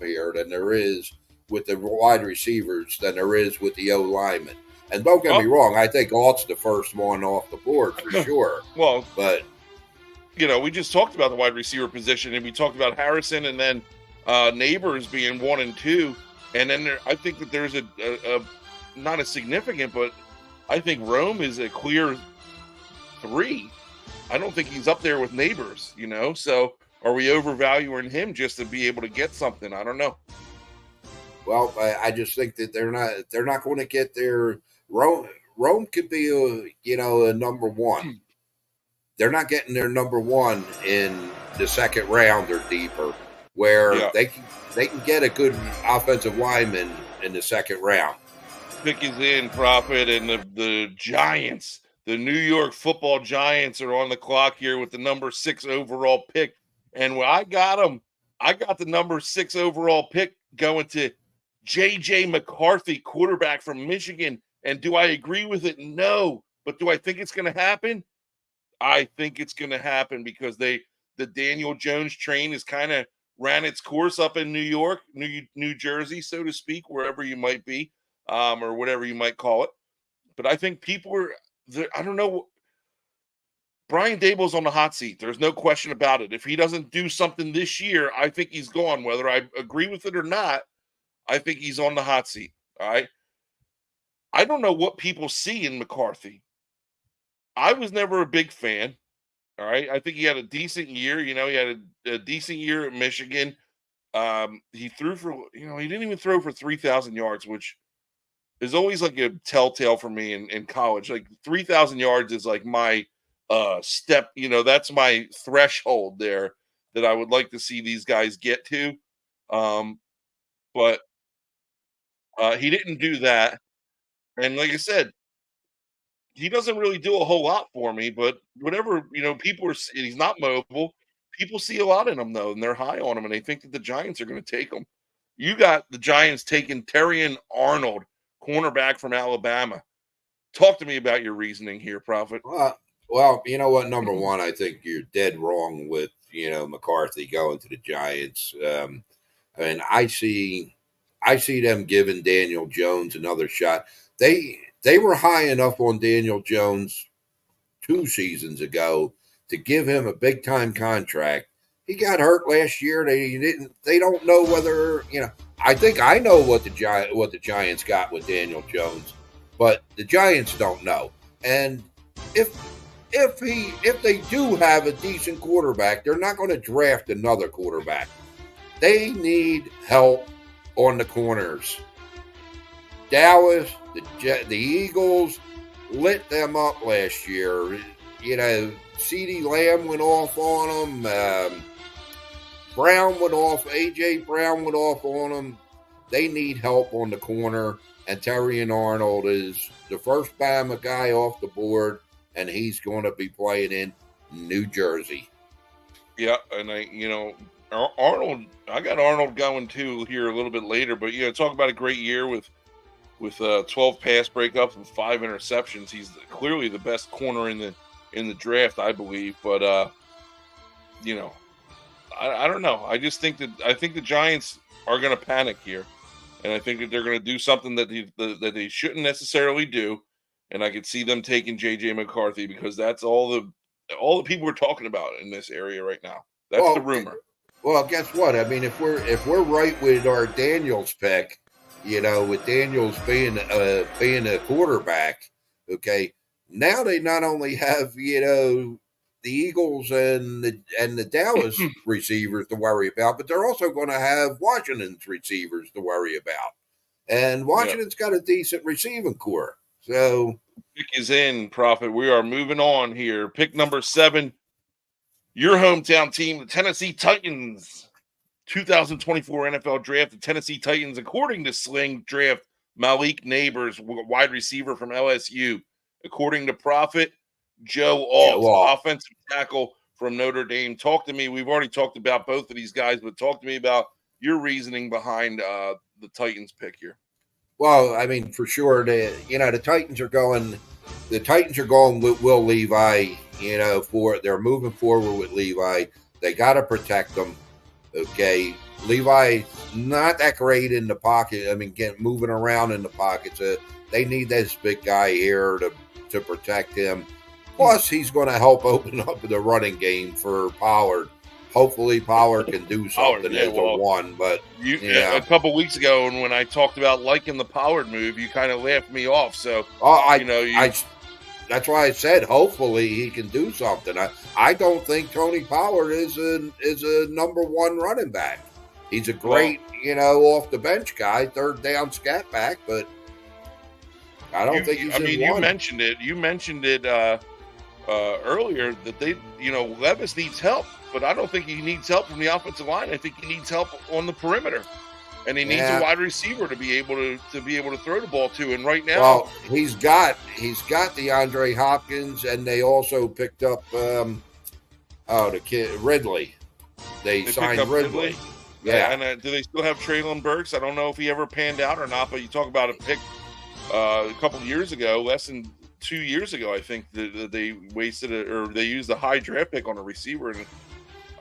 here than there is with the wide receivers than there is with the O linemen. And don't get me wrong, I think Alt's the first one off the board for sure. Well, but we just talked about the wide receiver position, and we talked about Harrison, and then Neighbors being 1 and 2, and then I think that there's a not a significant, but I think Rome is a clear 3, I don't think he's up there with Neighbors, you know? So are we overvaluing him just to be able to get something? I don't know. Well, I just think that they're not going to get their Rome could be a number one. They're not getting their number one in the second round or deeper, where Yeah. they can get a good offensive lineman in the second round. Pick is in, Prophet, and the Giants, the New York Football Giants, are on the clock here with the number 6 overall pick. And when I got them, I got the number 6 overall pick going to J.J. McCarthy, quarterback from Michigan. And do I agree with it? No. But do I think it's going to happen? I think it's going to happen because the Daniel Jones train has kind of ran its course up in New York, New Jersey, so to speak, wherever you might be, or whatever you might call it. But I think people are, I don't know. Brian Dable's on the hot seat. There's no question about it. If he doesn't do something this year, I think he's gone. Whether I agree with it or not, I think he's on the hot seat. All right. I don't know what people see in McCarthy. I was never a big fan. All right. I think he had a decent year. You know, he had a decent year at Michigan. He threw for, he didn't even throw for 3,000 yards, which is always like a telltale for me in college. Like 3,000 yards is like my step, that's my threshold there that I would like to see these guys get to. But he didn't do that. And like I said, he doesn't really do a whole lot for me, but whatever, people are, he's not mobile. People see a lot in him though, and they're high on him, and they think that the Giants are going to take him. You got the Giants taking Terrion Arnold, cornerback from Alabama. Talk to me about your reasoning here, Prophet. Well, you know what? Number one, I think you're dead wrong with McCarthy going to the Giants. I mean, I see them giving Daniel Jones another shot. They were high enough on Daniel Jones 2 seasons ago to give him a big time contract. He got hurt last year. They don't know whether I think I know what the Giants got with Daniel Jones, but the Giants don't know. And if they do have a decent quarterback, they're not going to draft another quarterback. They need help on the corners. Dallas, the Eagles lit them up last year. CeeDee Lamb went off on them. Brown went off. A.J. Brown went off on them. They need help on the corner, and Terrion Arnold is the first Bama guy off the board, and he's going to be playing in New Jersey. Yeah, and Arnold, I got Arnold going too here a little bit later, but talk about a great year with 12 pass breakups and 5 interceptions. He's clearly the best corner in the draft, I believe. But I don't know. I think the Giants are going to panic here, and I think that they're going to do something that they shouldn't necessarily do. And I could see them taking J.J. McCarthy because that's all the people are talking about in this area right now. That's the rumor. Well, guess what? I mean, if we're right with our Daniels pick, with Daniels being a quarterback, okay. Now they not only have the Eagles and the Dallas receivers to worry about, but they're also going to have Washington's receivers to worry about, and Washington's got a decent receiving core. So pick is in, Prophet. We are moving on here. Pick number 7, your hometown team, the Tennessee Titans. 2024 NFL Draft, the Tennessee Titans, according to Sling, draft Malik Neighbors, wide receiver from LSU. According to Prophet, Joe Alt, offensive tackle from Notre Dame. Talk to me. We've already talked about both of these guys, but talk to me about your reasoning behind the Titans pick here. Well, I mean, for sure, the Titans are going. The Titans are going with Will Levi. They're moving forward with Levi. They got to protect them. Okay, Levi not that great in the pocket. I mean, moving around in the pockets. They need this big guy here to protect him. Plus, he's going to help open up the running game for Pollard. Hopefully, Pollard can do something as a one. But a couple weeks ago, when I talked about liking the Pollard move, you kind of laughed me off. So that's why I said hopefully he can do something. I don't think Tony Pollard is a number one running back. He's a Well, great, off the bench guy, third down scat back, but I don't think I he's in mean, you one. mentioned it. You mentioned it earlier that Levis needs help, but I don't think he needs help from the offensive line. I think he needs help on the perimeter, and he needs a Yeah. wide receiver to be able to throw the ball to. And right now, Well, he's got DeAndre Hopkins, and they also picked up the kid Ridley. They they picked signed up Ridley. Ridley. Yeah. And do they still have Traylon Burks? I don't know if he ever panned out or not, but you talk about a pick a couple of years ago, less than 2 years ago, I think that they wasted it, or they used a high draft pick on a receiver, and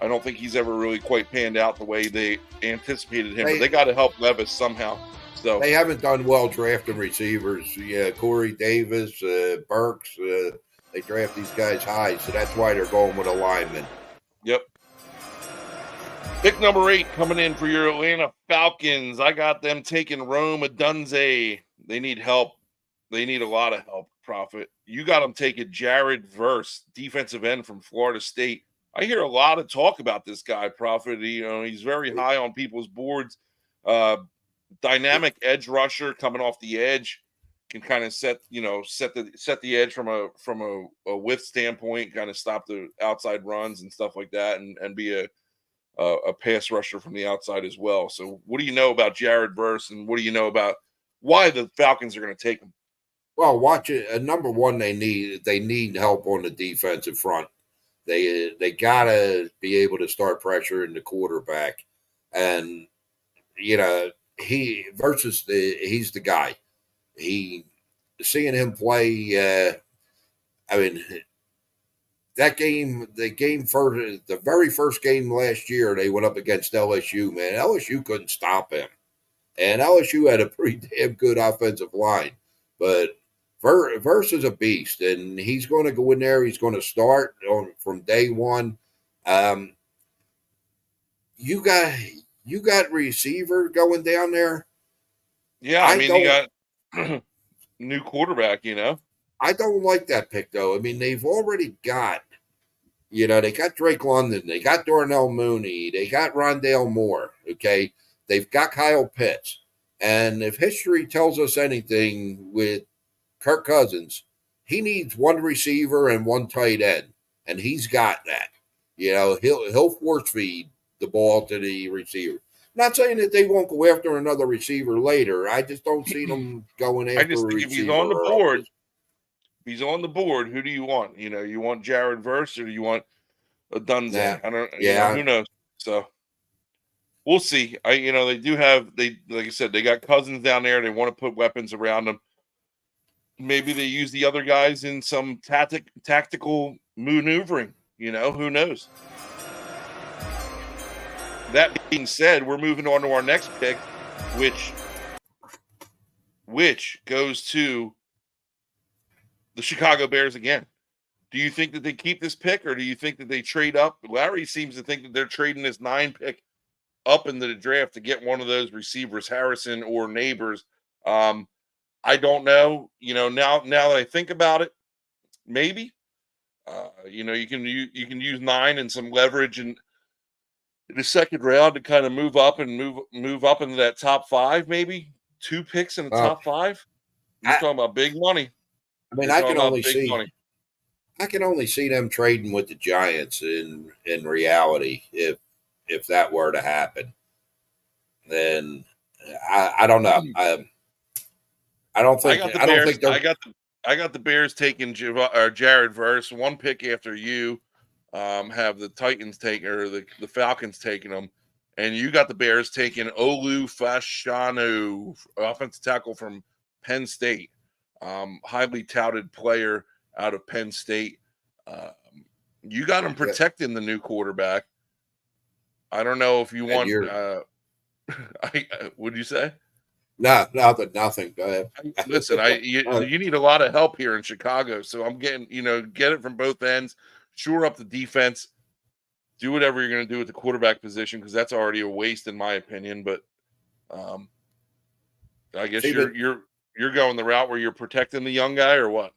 I don't think he's ever really quite panned out the way they anticipated him. But They they got to help Levis somehow. So they haven't done well drafting receivers. Yeah, Corey Davis, Burks. They draft these guys high, so that's why they're going with a lineman. yep. Pick number 8 coming in for your Atlanta Falcons. I got them taking Rome Odunze. They need help. They need a lot of help, Prophet. You got them taking Jared Verse, defensive end from Florida State. I hear a lot of talk about this guy, Prophet. He's very high on people's boards. Uh, Dynamic edge rusher coming off the edge, can kind of set the edge from a width standpoint, kind of stop the outside runs and stuff like that, and be a pass rusher from the outside as well. So, what do you know about Jared Verse, and what do you know about why the Falcons are going to take him? Well, watch it. Number one, they need help on the defensive front. They gotta be able to start pressuring the quarterback, and you know he's the guy. He Seeing him play. I mean, the very first game last year, they went up against LSU. Man, LSU couldn't stop him, and LSU had a pretty damn good offensive line. But Verse is a beast, and he's going to go in there. He's going to start from day one. Um, you got you got receiver going down there. Yeah, I I mean, you don't got new quarterback. I don't like that pick though. I mean, they've already got they got Drake London, they got Darnell Mooney, they got Rondale Moore. Okay, they've got Kyle Pitts, and if history tells us anything with Kirk Cousins, he needs one receiver and one tight end, and he's got that. He'll force feed the ball to the receiver. Not saying that they won't go after another receiver later. I just don't see them going I after a just think if he's receiver on the early. board, who do you want? You want Jared Verse or do you want a Nah, Dunze? I don't. yeah, Who knows? So we'll see. They do have like I said, they got Cousins down there. They want to put weapons around them. Maybe they use the other guys in some tactical maneuvering. Who knows? That being said, we're moving on to our next pick, which goes to the Chicago Bears again. Do you think that they keep this pick, or do you think that they trade up? Larry seems to think that they're trading this 9 pick up into the draft to get one of those receivers, Harrison or Neighbors. I don't know. Now that I think about it, maybe. You can use 9 and some leverage in the second round to kind of move up into that top 5, maybe 2 picks in the well, top 5. You're I, talking about big money. I mean, You're talking about big money. I can only see them trading with the Giants in reality if that were to happen. Then I don't know. I don't I think got the I don't Bears. think they're I got the Bears taking Jared Verse, 1 pick after you. Have the Titans taking, or the Falcons taking them, and you got the Bears taking Olu Fashanu, offensive tackle from Penn State, highly touted player out of Penn State. Um, you got him protecting the new quarterback. I don't know if you and want. you're Would you say? no nothing. Go ahead. Listen, you need a lot of help here in Chicago, so I'm getting get it from both ends. Shore up the defense. Do whatever you're going to do with the quarterback position, because that's already a waste in my opinion. But I guess See, but you're going the route where you're protecting the young guy, or what?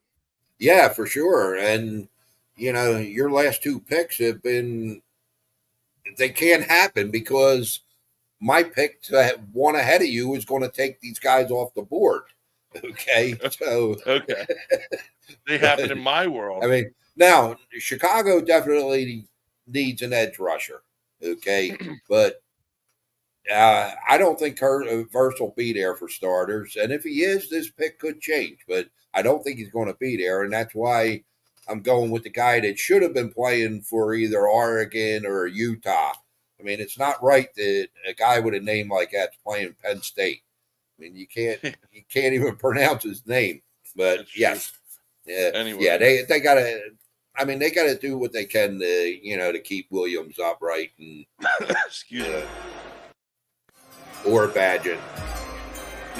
Yeah, for sure. And your last two picks have been they can't happen because my pick to have one ahead of you is going to take these guys off the board. Okay, so Okay, they happen but in my world. I mean, now Chicago definitely needs an edge rusher. Okay, but I don't think Verse will be there for starters. And if he is, this pick could change. But I don't think he's going to be there, and that's why I'm going with the guy that should have been playing for either Oregon or Utah. I mean, it's not right that a guy with a name like that's playing Penn State. I mean, you can't even pronounce his name. But That's yeah, true. yeah, Anyway, they gotta. I mean, they got to do what they can to to keep Williams upright and excuse me. uh, or Badgett.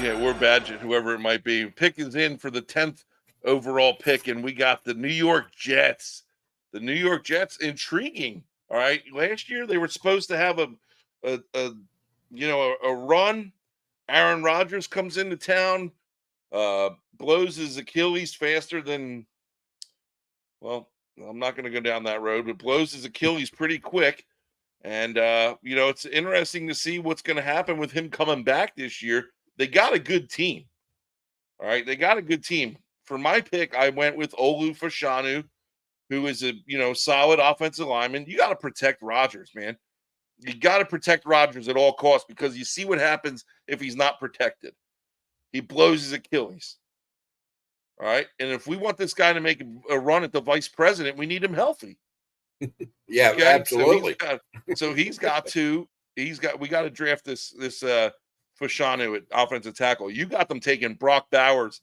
Yeah, we're Badgett, whoever it might be. Pick is in for the 10th overall pick, and we got the New York Jets. The New York Jets, intriguing. All right. Last year they were supposed to have a run. Aaron Rodgers comes into town, blows his Achilles faster than well, I'm not gonna go down that road, but blows his Achilles pretty quick. And it's interesting to see what's gonna happen with him coming back this year. They got a good team. All right, they got a good team. For my pick, I went with Olu Fashanu, who is a solid offensive lineman. You got to protect Rodgers, man. You got to protect Rodgers at all costs because you see what happens if he's not protected. He blows his Achilles. All right, and if we want this guy to make a run at the vice president, we need him healthy. Yeah, Okay, so absolutely. we got to draft this Fashanu at offensive tackle. You got them taking Brock Bowers,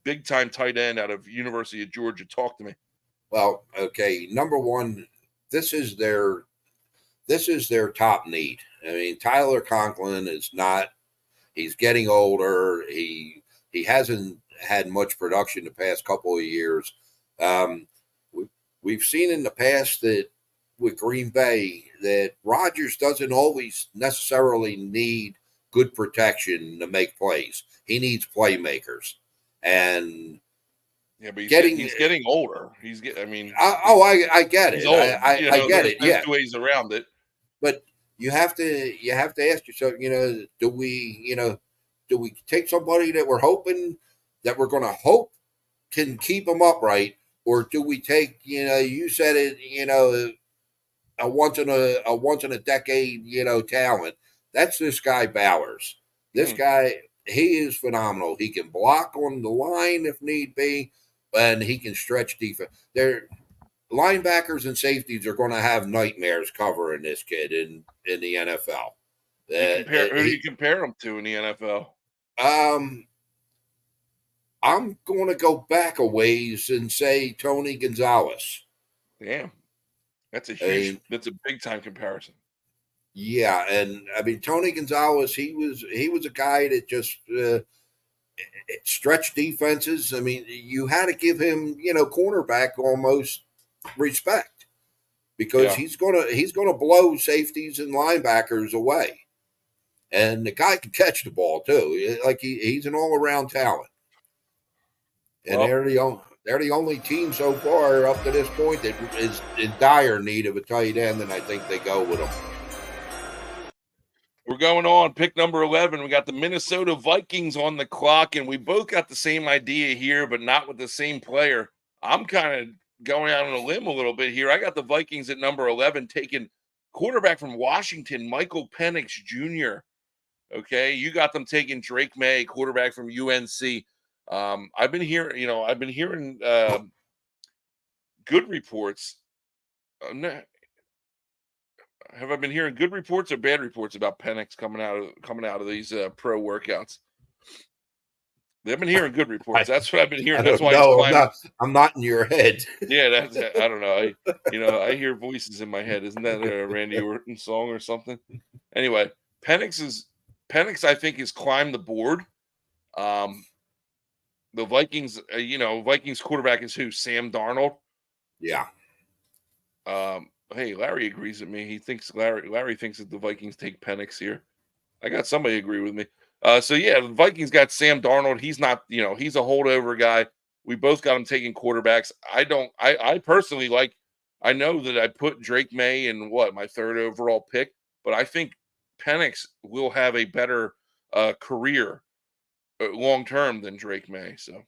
big time tight end out of University of Georgia. Talk to me. Well, okay. Number one, this is their this is their top need. I mean, Tyler Conklin is not. He's getting older. He hasn't had much production the past couple of years. Um, we, we've seen in the past that with Green Bay that Rodgers doesn't always necessarily need good protection to make plays. He needs playmakers, and Yeah, but getting he's getting older. I mean, I get he's it. I, old. I I get There's it. no Yeah, two ways around it. but you have to ask yourself. Do we take somebody that we're hoping that we're going to hope can keep them upright, or do we take you said it a once in a decade talent? That's this guy Bowers. This Hmm. guy, he is phenomenal. He can block on the line if need be, and he can stretch defense. There, linebackers and safeties are going to have nightmares covering this kid in the NFL. Who do you He, compare him to in the NFL? um, I'm going to go back a ways and say Tony Gonzalez. Damn, I mean, that's a big time comparison. yeah, and I mean Tony Gonzalez. He was a guy that just stretched defenses. I mean, you had to give him cornerback almost respect because Yeah. he's gonna blow safeties and linebackers away. And the guy can catch the ball too. Like he's an all around talent. And Well, they're the only team so far up to this point that is in dire need of a tight end, and I think they go with him. we're going on pick number 11. We got the Minnesota Vikings on the clock, and we both got the same idea here, but not with the same player. I'm kind of going out on a limb a little bit here. I got the Vikings at number 11, taking quarterback from Washington, Michael Penix Jr. Okay, you got them taking Drake May, quarterback from UNC. I've been hearing good reports. Have I been hearing good reports or bad reports about Penix coming out of these pro workouts? They've been hearing good reports. I, That's what I've been I hearing. That's don't why he's know. I'm climbing. not. I'm not in your head. Yeah, that's I don't know. I hear voices in my head. Isn't that a Randy Orton song or something? Anyway, Penix I think has climbed the board. Um, the Vikings, Vikings quarterback is who? Sam Darnold. Yeah. Hey, Larry agrees with me. Larry thinks that the Vikings take Penix here. I got somebody agree with me. So yeah, the Vikings got Sam Darnold. He's not, he's a holdover guy. We both got them taking quarterbacks. I don't. I personally like. I know that I put Drake May in what my third overall pick, but I think Penix will have a better career long term than Drake May. So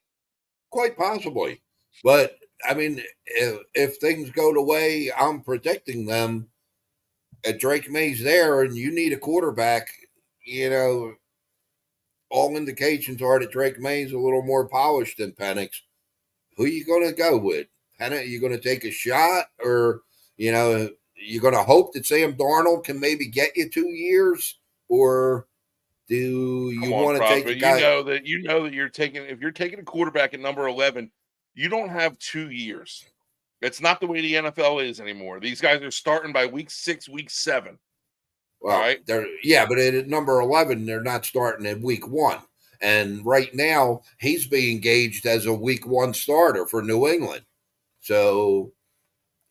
Quite possibly. But I mean, if things go the way I'm predicting them, Drake May's there and you need a quarterback, you know, all indications are that Drake May's a little more polished than Penix. Who are you going to go with? Penix, you going to take a shot, or you're going to hope that Sam Darnold can maybe get you 2 years, or do you come on, want to take a Prophet. guy? You know that you're taking if you're taking a quarterback at number 11, you don't have 2 years. It's not the way the NFL is anymore. These guys are starting by week 6, week 7. All Well, right. but at number 11, they're not starting at week 1. And right now, he's being gauged as a week 1 starter for New England. So,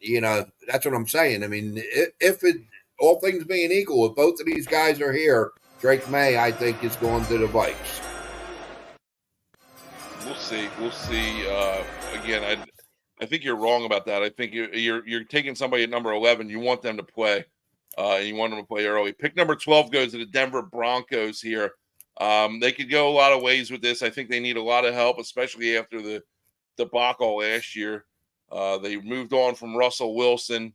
that's what I'm saying. I mean, if it, all things being equal, if both of these guys are here, Drake May, I think, is going to the Vikes. We'll see. We'll see. Again, I think you're wrong about that. I think you're taking somebody at number 11. You want them to play, and you want them to play early. Pick number 12 goes to the Denver Broncos here. They could go a lot of ways with this. I think they need a lot of help, especially after the debacle last year. They moved on from Russell Wilson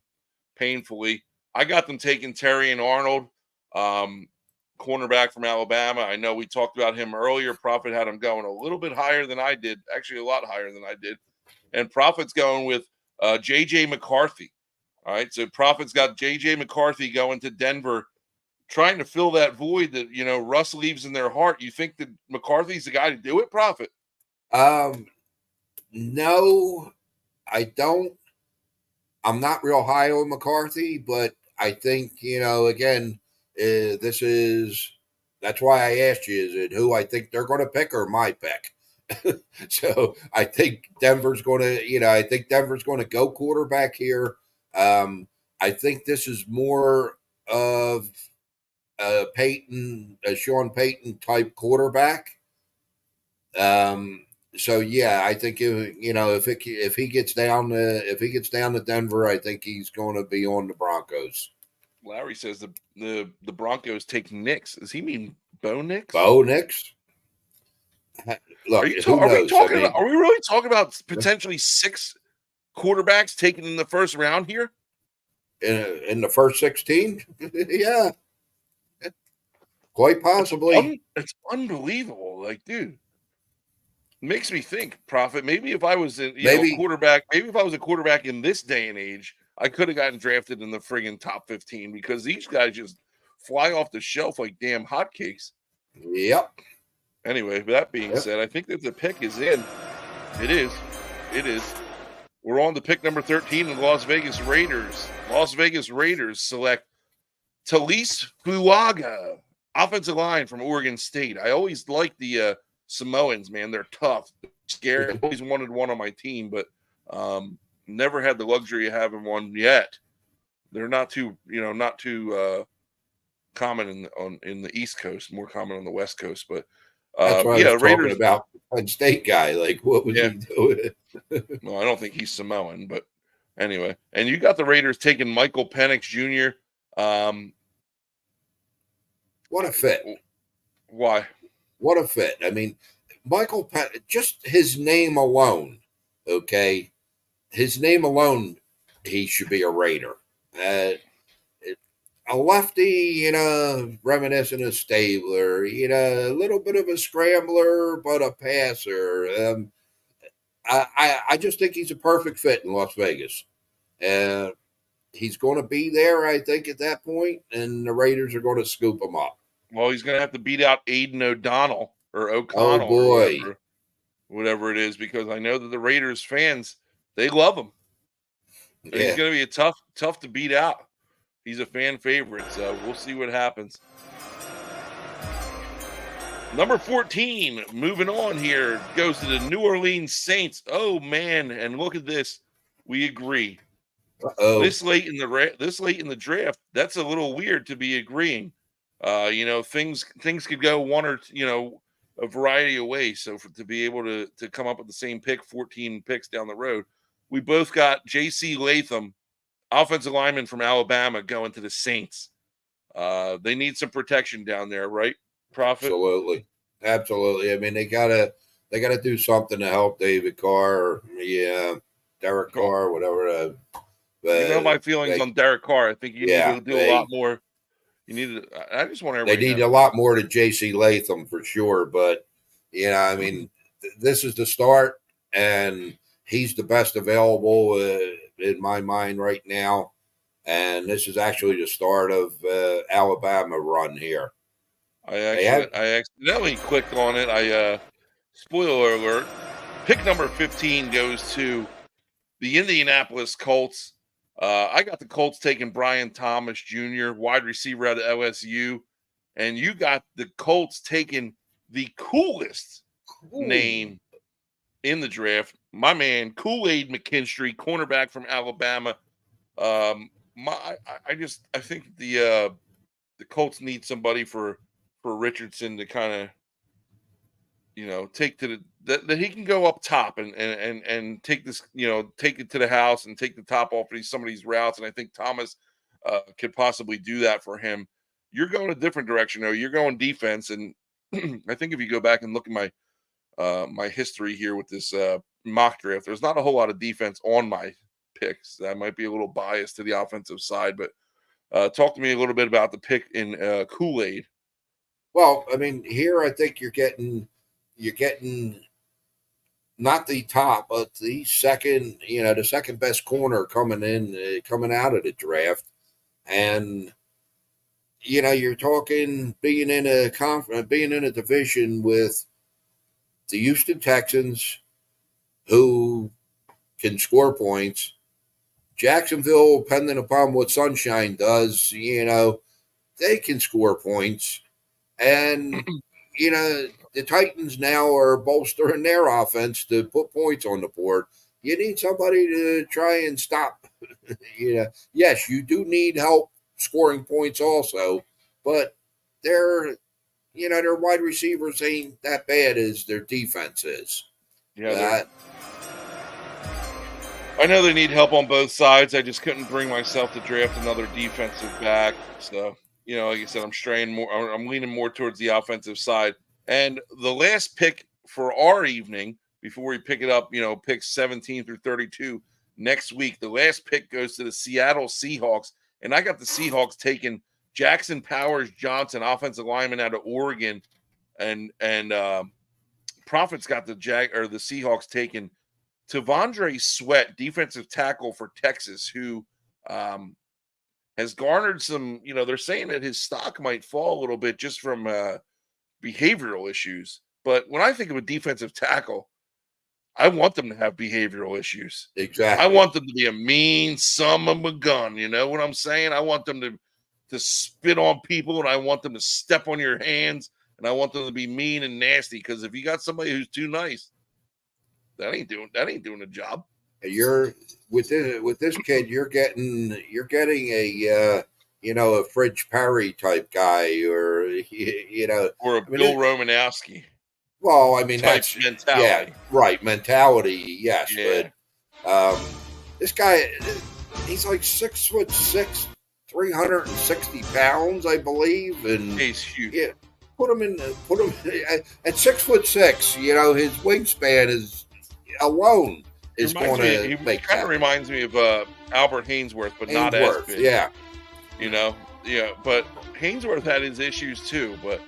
painfully. I got them taking Terry and Arnold, cornerback from Alabama. I know we talked about him earlier. Prophet had him going a little bit higher than I did, actually a lot higher than I did. And Prophet's going with J.J. McCarthy. All right, so Prophet's got J.J. McCarthy going to Denver, trying to fill that void that Russ leaves in their heart. You think that McCarthy's the guy to do it, Prophet? No, I don't. I'm not real high on McCarthy, but I think again, that's why I asked you: is it who I think they're going to pick or my pick? So I think Denver's going to, I think Denver's going to go quarterback here. I think this is more of a Sean Payton type quarterback. So yeah, I think if he gets down to Denver, I think he's going to be on the Broncos. Larry says the Broncos take Nix. Does he mean Bo Nix? Bo Nix. Look, who Are we knows? I talking about? mean, Are we really talking about potentially 6 quarterbacks taken in the first round here? In the first 16, yeah, quite possibly. It's unbelievable. Like, dude, makes me think, Prophet. Maybe if I was a Maybe, quarterback, maybe if I was a quarterback in this day and age, I could have gotten drafted in the friggin' top 15 because these guys just fly off the shelf like damn hotcakes. yep, Anyway, that being yep. said, I think that the pick is in. It is. It is. We're on to pick number 13 of the Las Vegas Raiders. Las Vegas Raiders select Talise Fuaga, offensive line from Oregon State. I always like the Samoans, man. They're tough. They're scary. I always wanted one on my team, but never had the luxury of having one yet. They're not too common in the East Coast, more common on the West Coast. But That's what I was yeah, talking Raiders. about. Penn State guy, like, what was Yeah, he doing? no, I don't think he's Samoan, but anyway. And you got the Raiders taking Michael Penix Jr. What a fit! Why? What a fit! I mean, Michael Penn, just his name alone. Okay, his name alone, he should be a Raider. A lefty, reminiscent of Stabler, a little bit of a scrambler, but a passer. I just think he's a perfect fit in Las Vegas. Uh, he's going to be there, I think, at that point, and the Raiders are going to scoop him up. Well, he's going to have to beat out Aiden O'Donnell or Oh O'Connell or boy, whatever it is, because I know that the Raiders fans, they love him. And he's yeah. going to be tough to beat out. He's a fan favorite, so we'll see what happens. Number 14, moving on here, goes to the New Orleans Saints. Oh man, and look at this. We agree. Uh-oh. This late in the draft, that's a little weird to be agreeing. Things could go one or a variety of ways. So to be able to come up with the same pick, 14 picks down the road, we both got J.C. Latham, offensive lineman from Alabama, going to the Saints. They need some protection down there, right, Prophet? Absolutely, absolutely. I mean, they gotta do something to help David Carr, or, yeah, Derek Well, Carr, whatever. you know my feelings They, on Derek Carr. I think you need yeah, to do a lot more. You need to. I just want they everybody to need know. a lot more to J.C. Latham for sure. But I mean, this is the start, and he's the best available in my mind right now. And this is actually the start of Alabama run here. They have I accidentally clicked on it. Spoiler alert. Pick number 15 goes to the Indianapolis Colts. I got the Colts taking Brian Thomas Jr., wide receiver out of LSU, and you got the Colts taking the coolest ooh, name in the draft, my man Kool-Aid McKinstry, cornerback from Alabama. I think the Colts need somebody for Richardson to kind of take to that he can go up top and take this, take it to the house and take the top off of some of these routes. And I think Thomas could possibly do that for him. You're going a different direction though. You're going defense, and I think if you go back and look at my history here with this mock draft, there's not a whole lot of defense on my picks. I might be a little biased to the offensive side, but talk to me a little bit about the pick in Kool-Aid. well, I mean, here I think you're getting not the top, but the second, the second best corner coming in, coming out of the draft, and you're talking being in a division with the Houston Texans, who can score points. Jacksonville, depending upon what Sunshine does, they can score points. And, the Titans now are bolstering their offense to put points on the board. You need somebody to try and stop. Yes, you do need help scoring points also, but their their wide receivers ain't that bad as their defense is. Yeah, they're Uh, I know they need help on both sides. I just couldn't bring myself to draft another defensive back. So, like I said, I'm leaning more towards the offensive side. And the last pick for our evening, before we pick it up, pick 17 through 32 next week, the last pick goes to the Seattle Seahawks. And I got the Seahawks taking Jackson Powers Johnson, offensive lineman out of Oregon. And Prophet's got the Seahawks taking Tavondre Sweat, defensive tackle for Texas, who has garnered some, they're saying that his stock might fall a little bit just from behavioral issues. But when I think of a defensive tackle, I want them to have behavioral issues. I exactly. want them to be a mean son of a gun. You know what I'm saying? I want them to spit on people, and I want them to step on your hands, and I want them to be mean and nasty. Because if you got somebody who's too nice, that ain't doing the job. You're with this kid. You're getting a Fridge Perry type guy, or Or a I mean, Bill Romanowski well, I mean type that's yeah, mentality. right mentality, yes, but Yeah, um, this guy, he's like 6'6", 360 pounds, I believe, and he's huge. yeah, put him at 6'6". His wingspan is alone He is reminds going me. to He make kind of that. reminds me of Albert Hainsworth, but not as Ainsworth, big. yeah, You know, yeah. But Hainsworth had his issues too. But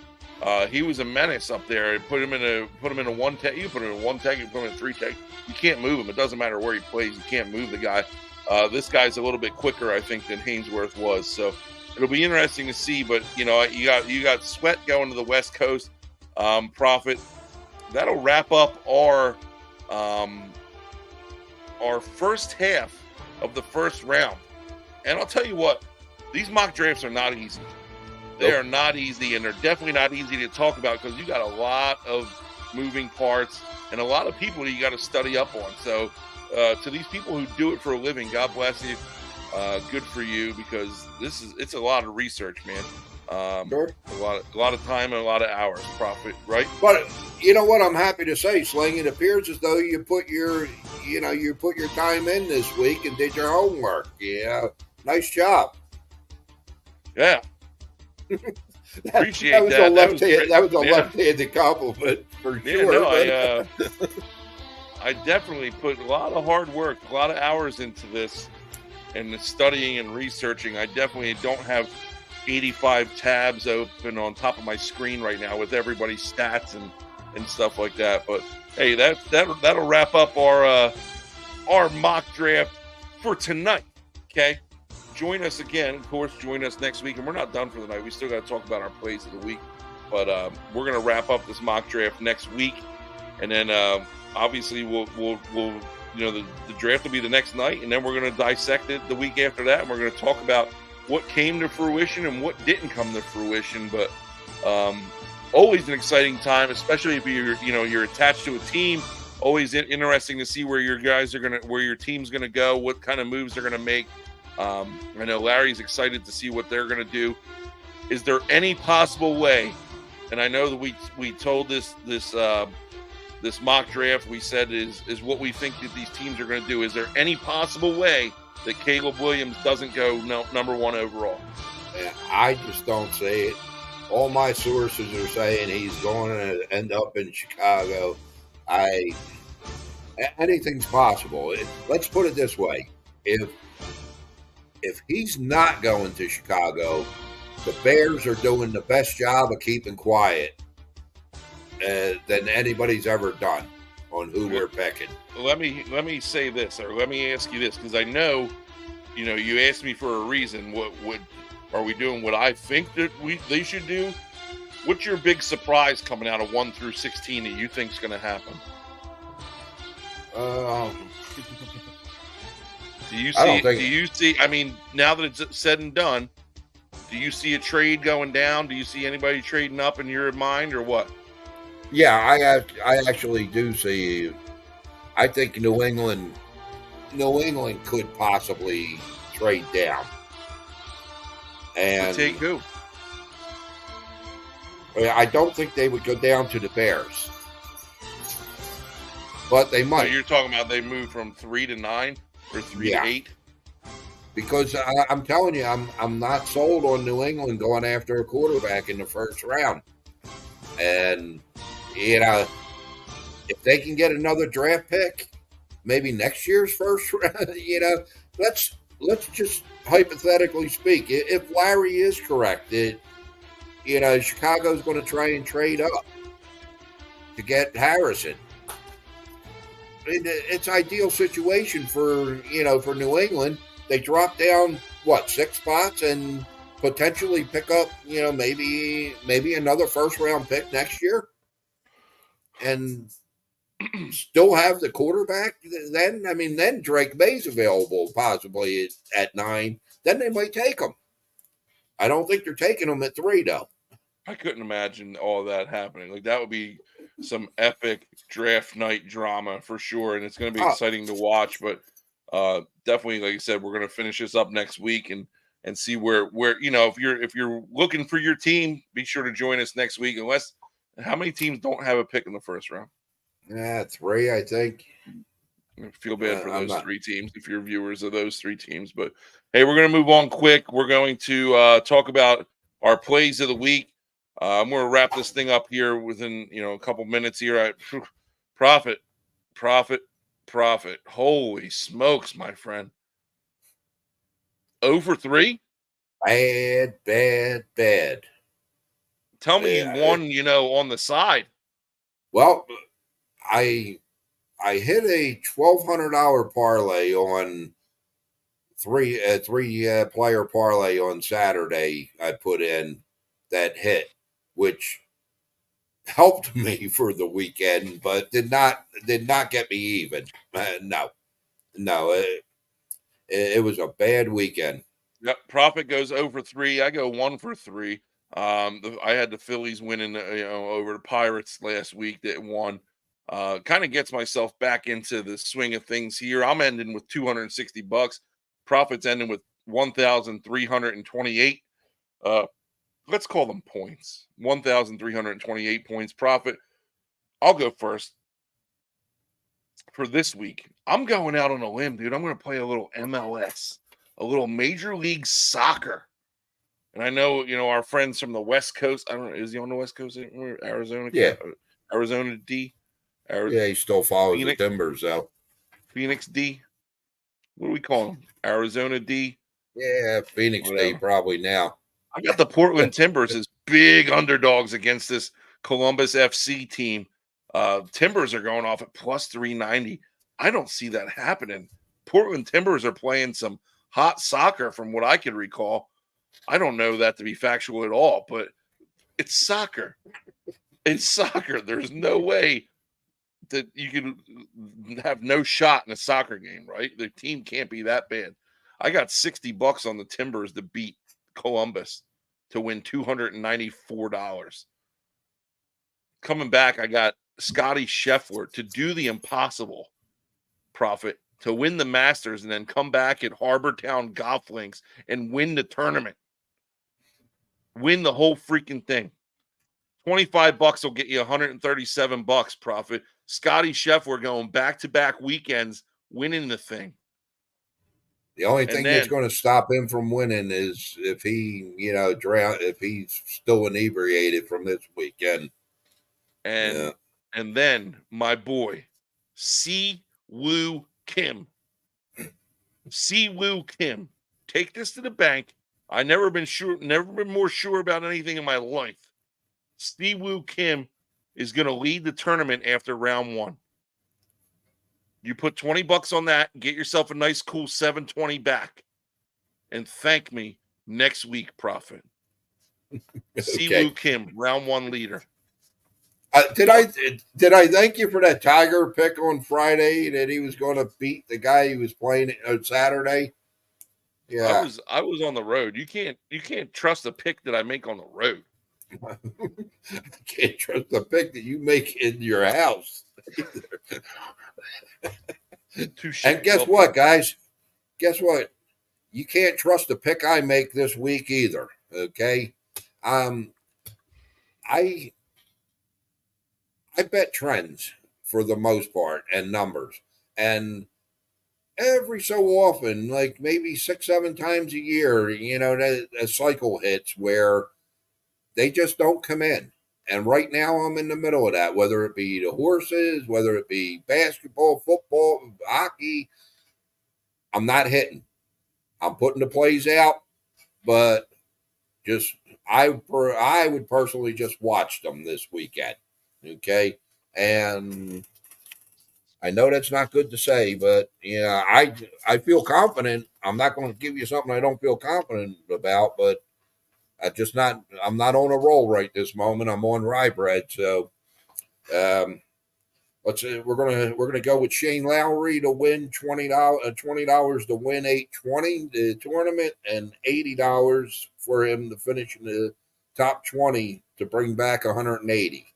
he was a menace up there. Put him in a one tech. You put him in a one tech. You put him in a three tech. You can't move him. It doesn't matter where he plays. You can't move the guy. This guy's a little bit quicker, I think, than Hainsworth was. So it'll be interesting to see. But you got Sweat going to the West Coast. Prophet. That'll wrap up our first half of the first round. And I'll tell you what, these mock drafts are not easy. They Nope. are not easy, and they're definitely not easy to talk about because you got a lot of moving parts and a lot of people that you got to study up on. So to these people who do it for a living, God bless you. Good for you, because it's a lot of research, man. Sure. A lot of time and a lot of hours. Profit, right? But you know what? I'm happy to say, Sling. It appears as though you put your time in this week and did your homework. Yeah, nice job. Yeah, That appreciate was a that. That left was hand. great. That was a Yeah, left-handed compliment for yeah. No, sure. But I definitely put a lot of hard work, a lot of hours into this, and the studying and researching. I definitely don't have 85 tabs open on top of my screen right now with everybody's stats and stuff like that. But hey, that'll wrap up our mock draft for tonight. Okay. Join us again. Of course, join us next week. And we're not done for the night. We still got to talk about our plays of the week. But we're going to wrap up this mock draft next week. And then obviously we'll the draft will be the next night. And then we're going to dissect it the week after that. And we're going to talk about what came to fruition and what didn't come to fruition. But always an exciting time, especially if you're attached to a team. Always interesting to see where your team's gonna go, what kind of moves they're gonna make. I know Larry's excited to see what they're gonna do. Is there any possible way? And I know that we told this mock draft we said is what we think that these teams are gonna do. Is there any possible way that Caleb Williams doesn't go number one overall? I just don't see it. All my sources are saying he's going to end up in Chicago. Anything's possible. Let's put it this way: if he's not going to Chicago, the Bears are doing the best job of keeping quiet than anybody's ever done on who they're picking. Let me say this, or let me ask you this, because I know, you asked me for a reason. What are we doing? What I think that they should do? What's your big surprise coming out of 1 through 16 that you think is going to happen? Do you see? I mean, now that it's said and done, do you see a trade going down? Do you see anybody trading up in your mind, or what? Yeah, I actually do see. I think New England could possibly trade down. And take who? I don't think they would go down to the Bears, but they might. So you're talking about they move from 3 to 9 or 3 to 8? Because I'm telling you, I'm not sold on New England going after a quarterback in the first round. And if they can get another draft pick, maybe next year's first round, let's just hypothetically speak. If Larry is correct, Chicago's going to try and trade up to get Harrison. It's ideal situation for New England. They drop down 6 spots and potentially pick up maybe another first round pick next year, and still have the quarterback. Then Drake May's available possibly at 9. Then they might take him. I don't think they're taking him at 3 though. I couldn't imagine all of that happening. Like, that would be some epic draft night drama for sure, and it's going to be exciting to watch. But definitely, like I said, we're going to finish this up next week and see where if you're looking for your team, be sure to join us next week. Unless, how many teams don't have a pick in the first round? 3, I think. I feel bad for those 3 teams if you're viewers of those 3 teams. But hey, we're going to move on quick. We're going to talk about our plays of the week. I'm going to wrap this thing up here within a couple minutes here. Profit. Holy smokes, my friend. 0 for 3? Bad. Tell me you won, on the side. Well, I hit a $1,200 parlay on three player parlay on Saturday. I put in that hit, which helped me for the weekend, but did not get me even. No, it was a bad weekend. Yep, Profit goes 0 for 3. I go 1 for 3. I had the Phillies winning, over the Pirates last week that won. Kind of gets myself back into the swing of things here. I'm ending with $260. Profit's ending with 1,328. let's call them points. 1,328 points. Profit. I'll go first for this week. I'm going out on a limb, dude. I'm going to play a little MLS, a little Major League Soccer. And I know, our friends from the West Coast. I don't know. Is he on the West Coast anymore? Arizona, Yeah, Arizona D, yeah. He still follows the Phoenix, Timbers though. Phoenix D. What do we call him? Arizona D. Yeah, Phoenix Day Whatever. probably now. I got the Portland Timbers as big underdogs against this Columbus FC team. Timbers are going off at plus 390. I don't see that happening. Portland Timbers are playing some hot soccer from what I can recall. I don't know that to be factual at all, but it's soccer. It's soccer. There's no way that you can have no shot in a soccer game, right? The team can't be that bad. I got $60 on the Timbers to beat Columbus to win $294. Coming back, I got Scotty Scheffler to do the impossible, Profit, to win the Masters and then come back at Harbor Town Golf Links and win the tournament. Win the whole freaking thing. $25 will get you $137, Profit. Scotty Scheffler going back-to-back weekends, winning the thing. The only And thing that's then, going to stop him from winning is if he, drown, if he's still inebriated from this weekend. and Yeah. and then my boy, Si Woo Kim. Si Woo Kim. Take this to the bank. I've never been more sure about anything in my life. Si Woo Kim is going to lead the tournament after round one. You put $20 on that and get yourself a nice, cool 720 back. And thank me next week, Profit. Si Okay. Woo Kim, round one leader. Did I thank you for that Tiger pick on Friday that he was going to beat the guy he was playing on Saturday? I Yeah. was on the road. You can't trust a pick that I make on the road. I can't trust the pick that you make in your house. Touche. And guess Well what, put. guys? Guess what? You can't trust the pick I make this week either. Okay. I bet trends for the most part and numbers. And every so often, like maybe 6, 7 times a year, a cycle hits where they just don't come in. And right now I'm in the middle of that, whether it be the horses, whether it be basketball, football, hockey. I'm not hitting. I'm putting the plays out, but just I would personally just watch them this weekend. Okay. And I know that's not good to say, but I feel confident. I'm not going to give you something I don't feel confident about, but I'm not on a roll right this moment. I'm on rye bread. So um, we're gonna go with Shane Lowry to win $20 to win 820 the tournament, and $80 for him to finish in the top 20 to bring back 180.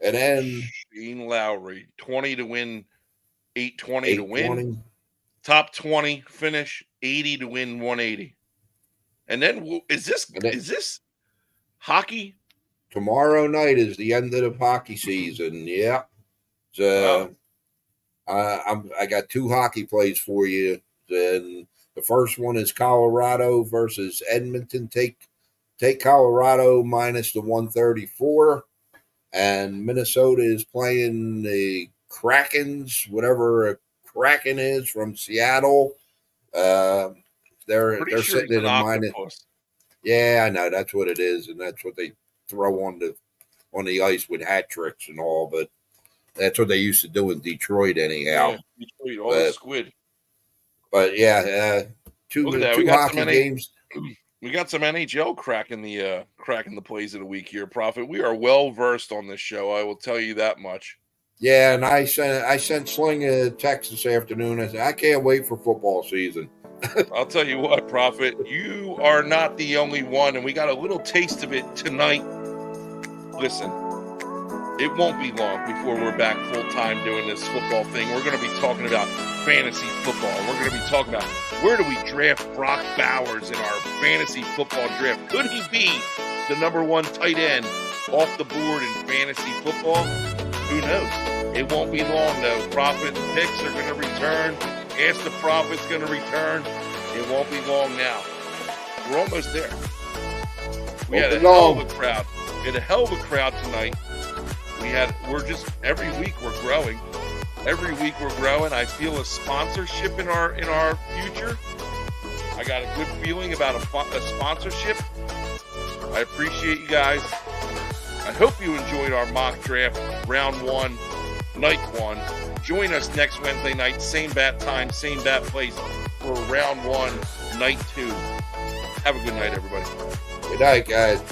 And then Shane Lowry, 20 to win, 820 to win. 820. Top 20 finish, 80 to win 180. And then is And then this hockey? tomorrow night is the end of the hockey season. Yeah. Wow. So I got two hockey plays for you. And the first one is Colorado versus Edmonton. Take Colorado minus the 134. And Minnesota is playing the Krakens, whatever a Kraken is from Seattle. Uh, Pretty they're sure he's sitting an in a minus. octopus. Yeah, I know that's what it is, and that's what they throw on the ice with hat tricks and all. But that's what they used to do in Detroit, anyhow. Yeah, Detroit, all the But squid. yeah, Look at two that. two hockey games. We got some NHL cracking the plays of the week here, Prophet. We are well versed on this show. I will tell you that much. Yeah, and I sent Sling a text this afternoon. I said I can't wait for football season. I'll tell you what, Prophet, you are not the only one, and we got a little taste of it tonight. Listen, it won't be long before we're back full time doing this football thing. We're going to be talking about fantasy football. We're going to be talking about where do we draft Brock Bowers in our fantasy football draft. Could he be the number one tight end off the board in fantasy football? Who knows? It won't be long, though. Prophet picks are going to return. Ask the Prophet's going to return. It won't be long now. We're almost there. We had a hell of a crowd. We had a hell of a crowd tonight. Every week we're growing. Every week we're growing. I feel a sponsorship in our future. I got a good feeling about a sponsorship. I appreciate you guys. I hope you enjoyed our mock draft, round 1, night 1. Join us next Wednesday night, same bat time, same bat place, for round 1, night 2. Have a good night, everybody. Good night, guys.